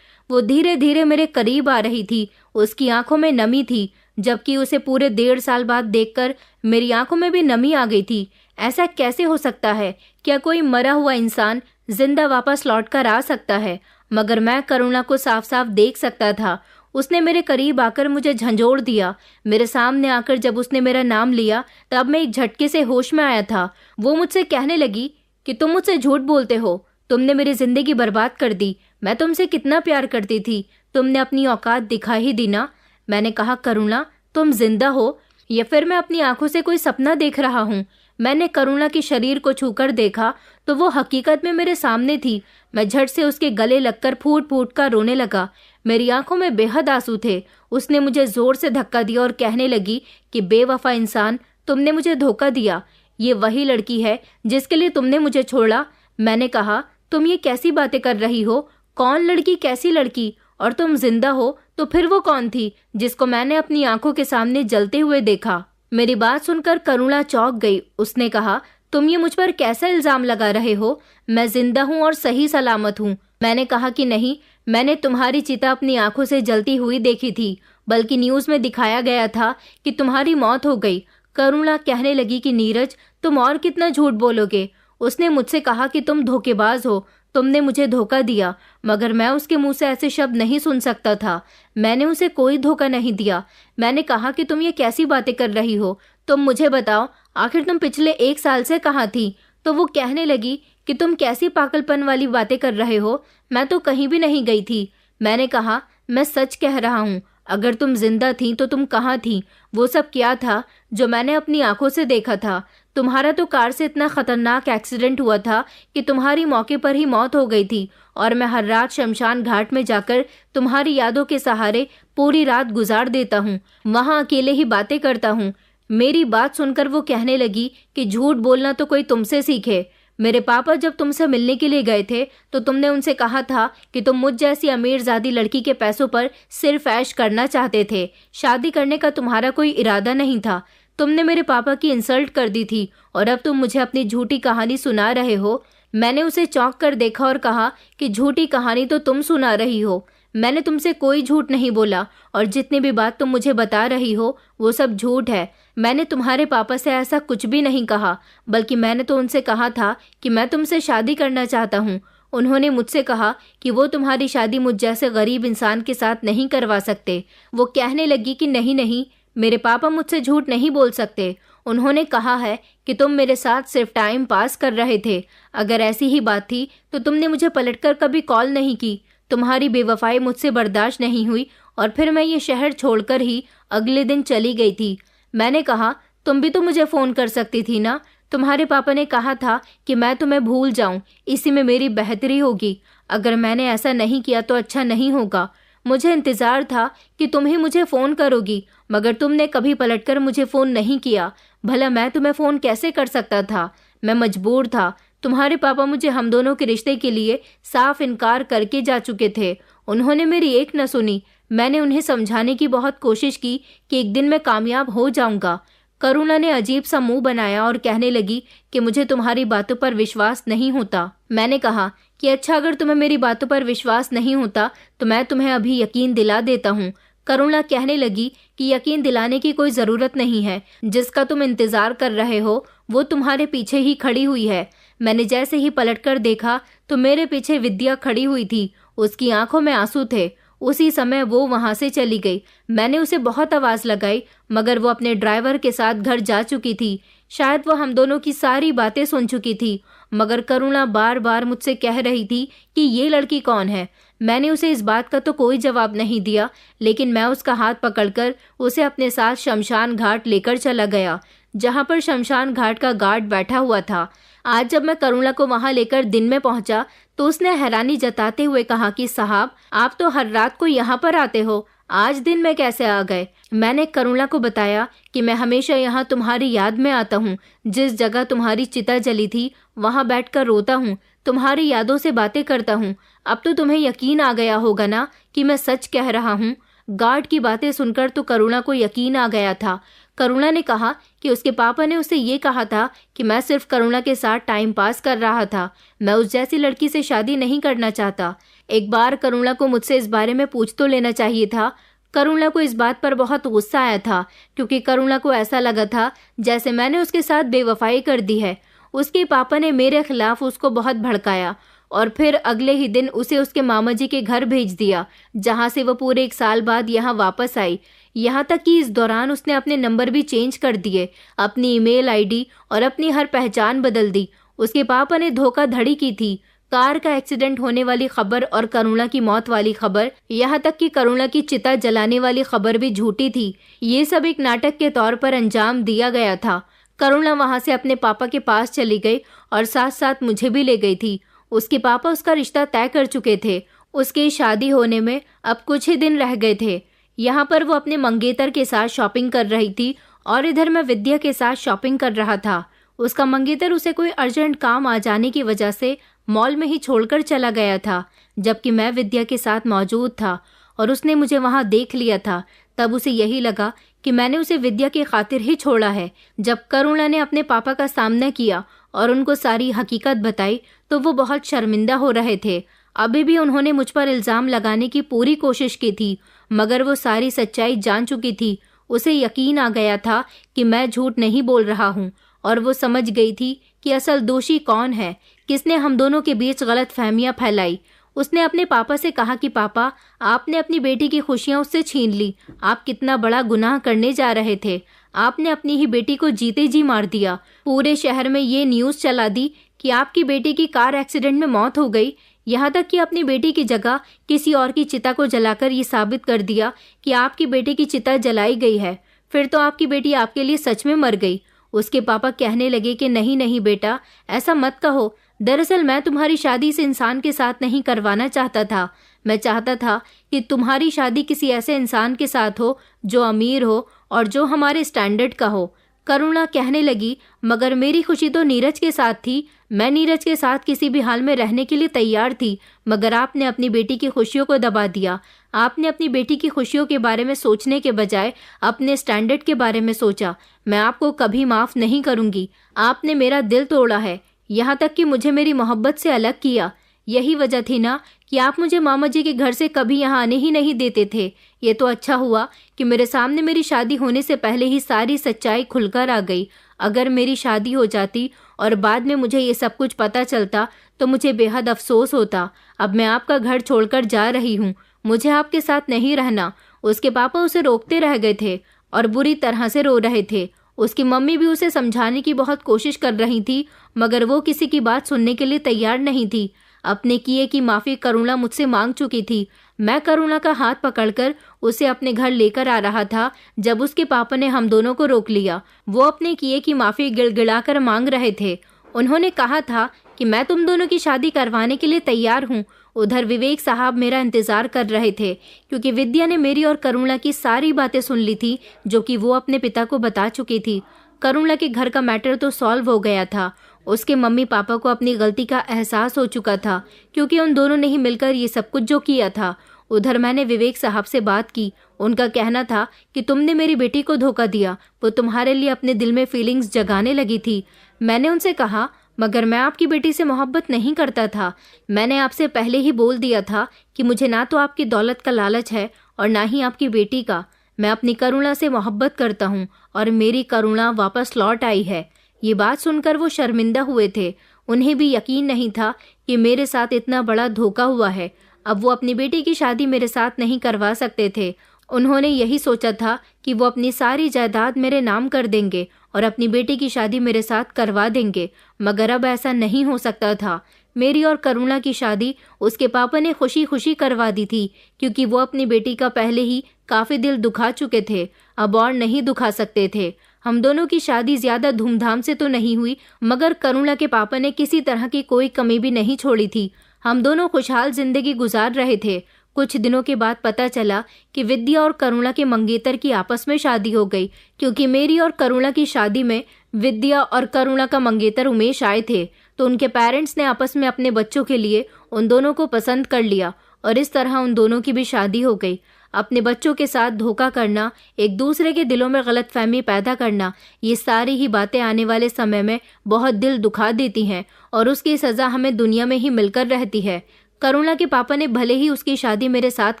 वो धीरे धीरे मेरे करीब आ रही थी। उसकी आंखों में नमी थी, जबकि उसे पूरे 1.5 साल बाद देखकर मेरी आंखों में भी नमी आ गई थी। ऐसा कैसे हो सकता है? क्या कोई मरा हुआ इंसान जिंदा वापस लौट कर आ सकता है? मगर मैं करुणा को साफ साफ देख सकता था। उसने मेरे करीब आकर मुझे झंझोड़ दिया। मेरे सामने आकर जब उसने मेरा नाम लिया, तब मैं एक झटके से होश में आया था। वो मुझसे कहने लगी कि तुम मुझसे झूठ बोलते हो, तुमने मेरी जिंदगी बर्बाद कर दी। मैं तुमसे कितना प्यार करती थी, तुमने अपनी औकात दिखा ही दी ना। मैंने कहा, करुणा, तुम जिंदा हो या फिर मैं अपनी आंखों से कोई सपना देख रहा हूँ? मैंने करुणा के शरीर को छूकर देखा तो वो हकीकत में मेरे सामने थी। मैं झट से उसके गले लगकर फूट फूट कर रोने लगा। मेरी आंखों में बेहद आंसू थे। उसने मुझे जोर से धक्का दिया और कहने लगी कि बेवफा इंसान, तुमने मुझे धोखा दिया। ये वही लड़की है जिसके लिए तुमने मुझे छोड़ा। मैंने कहा, तुम ये कैसी बातें कर रही हो? कौन लड़की, कैसी लड़की? और तुम जिंदा हो तो फिर वो कौन थी जिसको मैंने अपनी आंखों के सामने जलते हुए देखा? मेरी बात सुनकर करुणा चौंक गई। उसने कहा, तुम ये मुझ पर कैसा इल्जाम लगा रहे हो? मैं जिंदा हूँ और सही सलामत हूँ। मैंने कहा कि नहीं, मैंने तुम्हारी चिता अपनी आंखों से जलती हुई देखी थी, बल्कि न्यूज में दिखाया गया था कि तुम्हारी मौत हो गई। करुणा कहने लगी कि नीरज, तुम और कितना झूठ बोलोगे? उसने मुझसे कहा कि तुम धोखेबाज हो, तुमने मुझे धोखा दिया, मगर मैं उसके मुंह से ऐसे शब्द नहीं सुन सकता था। मैंने उसे कोई धोखा नहीं दिया। मैंने कहा कि तुम ये कैसी बातें कर रही हो? तुम मुझे बताओ, आखिर तुम पिछले 1 साल से कहाँ थी? तो वो कहने लगी कि तुम कैसी पागलपन वाली बातें कर रहे हो, मैं तो कहीं भी नहीं गई थी। मैंने कहा, मैं सच कह रहा हूँ, अगर तुम जिंदा थी तो तुम कहाँ थी? वो सब क्या था जो मैंने अपनी आंखों से देखा था? तुम्हारा तो कार से इतना खतरनाक एक्सीडेंट हुआ था कि तुम्हारी मौके पर ही मौत हो गई थी, और मैं हर रात शमशान घाट में जाकर तुम्हारी यादों के सहारे पूरी रात गुजार देता हूँ, वहाँ अकेले ही बातें करता हूँ। मेरी बात सुनकर वो कहने लगी कि झूठ बोलना तो कोई तुमसे सीखे। मेरे पापा जब तुमसे मिलने के लिए गए थे तो तुमने उनसे कहा था कि तुम मुझ जैसी अमीरजादी लड़की के पैसों पर सिर्फ ऐश करना चाहते थे, शादी करने का तुम्हारा कोई इरादा नहीं था। तुमने मेरे पापा की इंसल्ट कर दी थी और अब तुम मुझे अपनी झूठी कहानी सुना रहे हो। मैंने उसे चौंक कर देखा और कहा कि झूठी कहानी तो तुम सुना रही हो, मैंने तुमसे कोई झूठ नहीं बोला, और जितनी भी बात तुम मुझे बता रही हो वो सब झूठ है। मैंने तुम्हारे पापा से ऐसा कुछ भी नहीं कहा, बल्कि मैंने तो उनसे कहा था कि मैं तुमसे शादी करना चाहता हूँ। उन्होंने मुझसे कहा कि वो तुम्हारी शादी मुझ जैसे गरीब इंसान के साथ नहीं करवा सकते। वो कहने लगी कि नहीं नहीं, मेरे पापा मुझसे झूठ नहीं बोल सकते। उन्होंने कहा है कि तुम मेरे साथ सिर्फ टाइम पास कर रहे थे। अगर ऐसी ही बात थी तो तुमने मुझे पलटकर कभी कॉल नहीं की। तुम्हारी बेवफाई मुझसे बर्दाश्त नहीं हुई और फिर मैं ये शहर छोड़कर ही अगले दिन चली गई थी। मैंने कहा, तुम भी तो मुझे फ़ोन कर सकती थी ना। तुम्हारे पापा ने कहा था कि मैं तुम्हें भूल जाऊं, इसी में मेरी बेहतरी होगी। अगर मैंने ऐसा नहीं किया तो अच्छा नहीं होगा। मुझे इंतज़ार था कि तुम ही मुझे फ़ोन करोगी, मगर तुमने कभी पलटकर मुझे फ़ोन नहीं किया। भला मैं तुम्हें फ़ोन कैसे कर सकता था? मैं मजबूर था। तुम्हारे पापा मुझे हम दोनों के रिश्ते के लिए साफ इनकार करके जा चुके थे। उन्होंने मेरी एक न सुनी। मैंने उन्हें समझाने की बहुत कोशिश की कि एक दिन मैं कामयाब हो जाऊंगा। करुणा ने अजीब सा मुंह बनाया और कहने लगी कि मुझे तुम्हारी बातों पर विश्वास नहीं होता। मैंने कहा कि अच्छा, अगर तुम्हें मेरी बातों पर विश्वास नहीं होता तो मैं तुम्हें अभी यकीन दिला देता हूँ। करुणा कहने लगी कि यकीन दिलाने की कोई ज़रूरत नहीं है। जिसका तुम इंतज़ार कर रहे हो वो तुम्हारे पीछे ही खड़ी हुई है। मैंने जैसे ही पलटकर देखा तो मेरे पीछे विद्या खड़ी हुई थी। उसकी आंखों में आंसू थे। उसी समय वो वहां से चली गई। मैंने उसे बहुत आवाज़ लगाई, मगर वो अपने ड्राइवर के साथ घर जा चुकी थी। शायद वो हम दोनों की सारी बातें सुन चुकी थी, मगर करुणा बार बार मुझसे कह रही थी कि ये लड़की कौन है। मैंने उसे इस बात का तो कोई जवाब नहीं दिया, लेकिन मैं उसका हाथ पकड़कर उसे अपने साथ शमशान घाट लेकर चला गया, जहाँ पर शमशान घाट का गार्ड बैठा हुआ था। आज जब मैं करुणा को वहां लेकर दिन में पहुंचा तो उसने हैरानी जताते हुए कहा कि साहब, आप तो हर रात को यहाँ पर आते हो, आज दिन में कैसे आ गए? मैंने करुणा को बताया कि मैं हमेशा यहाँ तुम्हारी याद में आता हूँ। जिस जगह तुम्हारी चिता जली थी वहाँ बैठकर रोता हूँ, तुम्हारी यादों से बातें करता हूँ। अब तो तुम्हें यकीन आ गया होगा ना कि मैं सच कह रहा हूँ। गार्ड की बातें सुनकर तो करुणा को यकीन आ गया था। करुणा ने कहा कि उसके पापा ने उसे ये कहा था कि मैं सिर्फ करुणा के साथ टाइम पास कर रहा था, मैं उस जैसी लड़की से शादी नहीं करना चाहता। एक बार करुणा को मुझसे इस बारे में पूछ तो लेना चाहिए था। करुणा को इस बात पर बहुत गुस्सा आया था, क्योंकि करुणा को ऐसा लगा था जैसे मैंने उसके साथ बेवफाई कर दी है। उसके पापा ने मेरे खिलाफ उसको बहुत भड़काया और फिर अगले ही दिन उसे उसके मामा जी के घर भेज दिया, जहां से वो पूरे 1 साल बाद यहाँ वापस आई। यहाँ तक कि इस दौरान उसने अपने नंबर भी चेंज कर दिए, अपनी ईमेल आईडी और अपनी हर पहचान बदल दी। उसके पापा ने धोखाधड़ी की थी। कार का एक्सीडेंट होने वाली खबर और करुणा की मौत वाली खबर, यहाँ तक कि करुणा की चिता जलाने वाली खबर भी झूठी थी। ये सब एक नाटक के तौर पर अंजाम दिया गया था। करुणा वहां से अपने पापा के पास चली गई और साथ साथ मुझे भी ले गई थी। उसके पापा उसका रिश्ता तय कर चुके थे। उसकी शादी होने में अब कुछ ही दिन रह गए थे। यहाँ पर वो अपने मंगेतर के साथ शॉपिंग कर रही थी और इधर मैं विद्या के साथ शॉपिंग कर रहा था। उसका मंगेतर उसे कोई अर्जेंट काम आ जाने की वजह से मॉल में ही छोड़कर चला गया था, जबकि मैं विद्या के साथ मौजूद था और उसने मुझे वहां देख लिया था। तब उसे यही लगा कि मैंने उसे विद्या की खातिर ही छोड़ा है। जब करुणा ने अपने पापा का सामना किया और उनको सारी हकीकत बताई तो वो बहुत शर्मिंदा हो रहे थे। अभी भी उन्होंने मुझ पर इल्ज़ाम लगाने की पूरी कोशिश की थी, मगर वो सारी सच्चाई जान चुकी थी। उसे यकीन आ गया था कि मैं झूठ नहीं बोल रहा हूँ और वो समझ गई थी कि असल दोषी कौन है, किसने हम दोनों के बीच गलत फहमियाँ फैलाई। उसने अपने पापा से कहा कि पापा, आपने अपनी बेटी की खुशियाँ उससे छीन ली। आप कितना बड़ा गुनाह करने जा रहे थे। आपने अपनी ही बेटी को जीते जी मार दिया। पूरे शहर में ये न्यूज़ चला दी कि आपकी बेटी की कार एक्सीडेंट में मौत हो गई। यहाँ तक कि अपनी बेटी की जगह किसी और की चिता को जलाकर ये साबित कर दिया कि आपकी बेटी की चिता जलाई गई है। फिर तो आपकी बेटी आपके लिए सच में मर गई। उसके पापा कहने लगे कि नहीं नहीं बेटा, ऐसा मत कहो। दरअसल मैं तुम्हारी शादी इस इंसान के साथ नहीं करवाना चाहता था। मैं चाहता था कि तुम्हारी शादी किसी ऐसे इंसान के साथ हो जो अमीर हो और जो हमारे स्टैंडर्ड का हो। करुणा कहने लगी, मगर मेरी खुशी तो नीरज के साथ थी। मैं नीरज के साथ किसी भी हाल में रहने के लिए तैयार थी, मगर आपने अपनी बेटी की खुशियों को दबा दिया। आपने अपनी बेटी की खुशियों के बारे में सोचने के बजाय अपने स्टैंडर्ड के बारे में सोचा। मैं आपको कभी माफ़ नहीं करूंगी। आपने मेरा दिल तोड़ा है, यहाँ तक कि मुझे मेरी मोहब्बत से अलग किया। यही वजह थी ना कि आप मुझे मामा जी के घर से कभी यहाँ आने ही नहीं देते थे। ये तो अच्छा हुआ कि मेरे सामने मेरी शादी होने से पहले ही सारी सच्चाई खुलकर आ गई। अगर मेरी शादी हो जाती और बाद में मुझे ये सब कुछ पता चलता तो मुझे बेहद अफसोस होता। अब मैं आपका घर छोड़कर जा रही हूँ, मुझे आपके साथ नहीं रहना। उसके पापा उसे रोकते रह गए थे और बुरी तरह से रो रहे थे। उसकी मम्मी भी उसे समझाने की बहुत कोशिश कर रही थी, मगर वो किसी की बात सुनने के लिए तैयार नहीं थी। अपने किए की माफ़ी करुणा मुझसे मांग चुकी थी। मैं करुणा का हाथ पकड़कर उसे अपने घर लेकर आ रहा था जब उसके पापा ने हम दोनों को रोक लिया। वो अपने किए की माफ़ी गिड़गिड़ाकर मांग रहे थे। उन्होंने कहा था कि मैं तुम दोनों की शादी करवाने के लिए तैयार हूँ। उधर विवेक साहब मेरा इंतजार कर रहे थे, क्योंकि विद्या ने मेरी और करुणा की सारी बातें सुन ली थी जो कि वो अपने पिता को बता चुकी थी। करुणा के घर का मैटर तो सॉल्व हो गया था। उसके मम्मी पापा को अपनी गलती का एहसास हो चुका था, क्योंकि उन दोनों ने ही मिलकर ये सब कुछ जो किया था। उधर मैंने विवेक साहब से बात की। उनका कहना था कि तुमने मेरी बेटी को धोखा दिया, वो तुम्हारे लिए अपने दिल में फीलिंग्स जगाने लगी थी। मैंने उनसे कहा, मगर मैं आपकी बेटी से मोहब्बत नहीं करता था। मैंने आपसे पहले ही बोल दिया था कि मुझे ना तो आपकी दौलत का लालच है और ना ही आपकी बेटी का। मैं अपनी करुणा से मोहब्बत करता हूँ और मेरी करुणा वापस लौट आई है। ये बात सुनकर वो शर्मिंदा हुए थे। उन्हें भी यकीन नहीं था कि मेरे साथ इतना बड़ा धोखा हुआ है। अब वो अपनी बेटी की शादी मेरे साथ नहीं करवा सकते थे। उन्होंने यही सोचा था कि वो अपनी सारी जायदाद मेरे नाम कर देंगे और अपनी बेटी की शादी मेरे साथ करवा देंगे, मगर अब ऐसा नहीं हो सकता था। मेरी और करुणा की शादी उसके पापा ने खुशी खुशी करवा दी थी, क्योंकि वो अपनी बेटी का पहले ही काफ़ी दिल दुखा चुके थे, अब और नहीं दुखा सकते थे। हम दोनों की शादी ज़्यादा धूमधाम से तो नहीं हुई, मगर करुणा के पापा ने किसी तरह की कोई कमी भी नहीं छोड़ी थी। हम दोनों खुशहाल जिंदगी गुजार रहे थे। कुछ दिनों के बाद पता चला कि विद्या और करुणा के मंगेतर की आपस में शादी हो गई, क्योंकि मेरी और करुणा की शादी में विद्या और करुणा का मंगेतर उमेश आए थे, तो उनके पेरेंट्स ने आपस में अपने बच्चों के लिए उन दोनों को पसंद कर लिया और इस तरह उन दोनों की भी शादी हो गई। अपने बच्चों के साथ धोखा करना, एक दूसरे के दिलों में गलतफहमी पैदा करना, ये सारी ही बातें आने वाले समय में बहुत दिल दुखा देती हैं और उसकी सज़ा हमें दुनिया में ही मिलकर रहती है। करुणा के पापा ने भले ही उसकी शादी मेरे साथ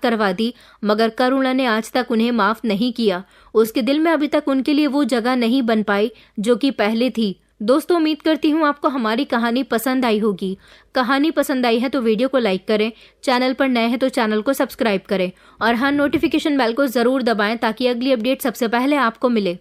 करवा दी, मगर करुणा ने आज तक उन्हें माफ़ नहीं किया। उसके दिल में अभी तक उनके लिए वो जगह नहीं बन पाई जो कि पहले थी। दोस्तों, उम्मीद करती हूँ आपको हमारी कहानी पसंद आई होगी। कहानी पसंद आई है तो वीडियो को लाइक करें, चैनल पर नए हैं तो चैनल को सब्सक्राइब करें और हाँ, नोटिफिकेशन बेल को ज़रूर दबाएं ताकि अगली अपडेट सबसे पहले आपको मिले।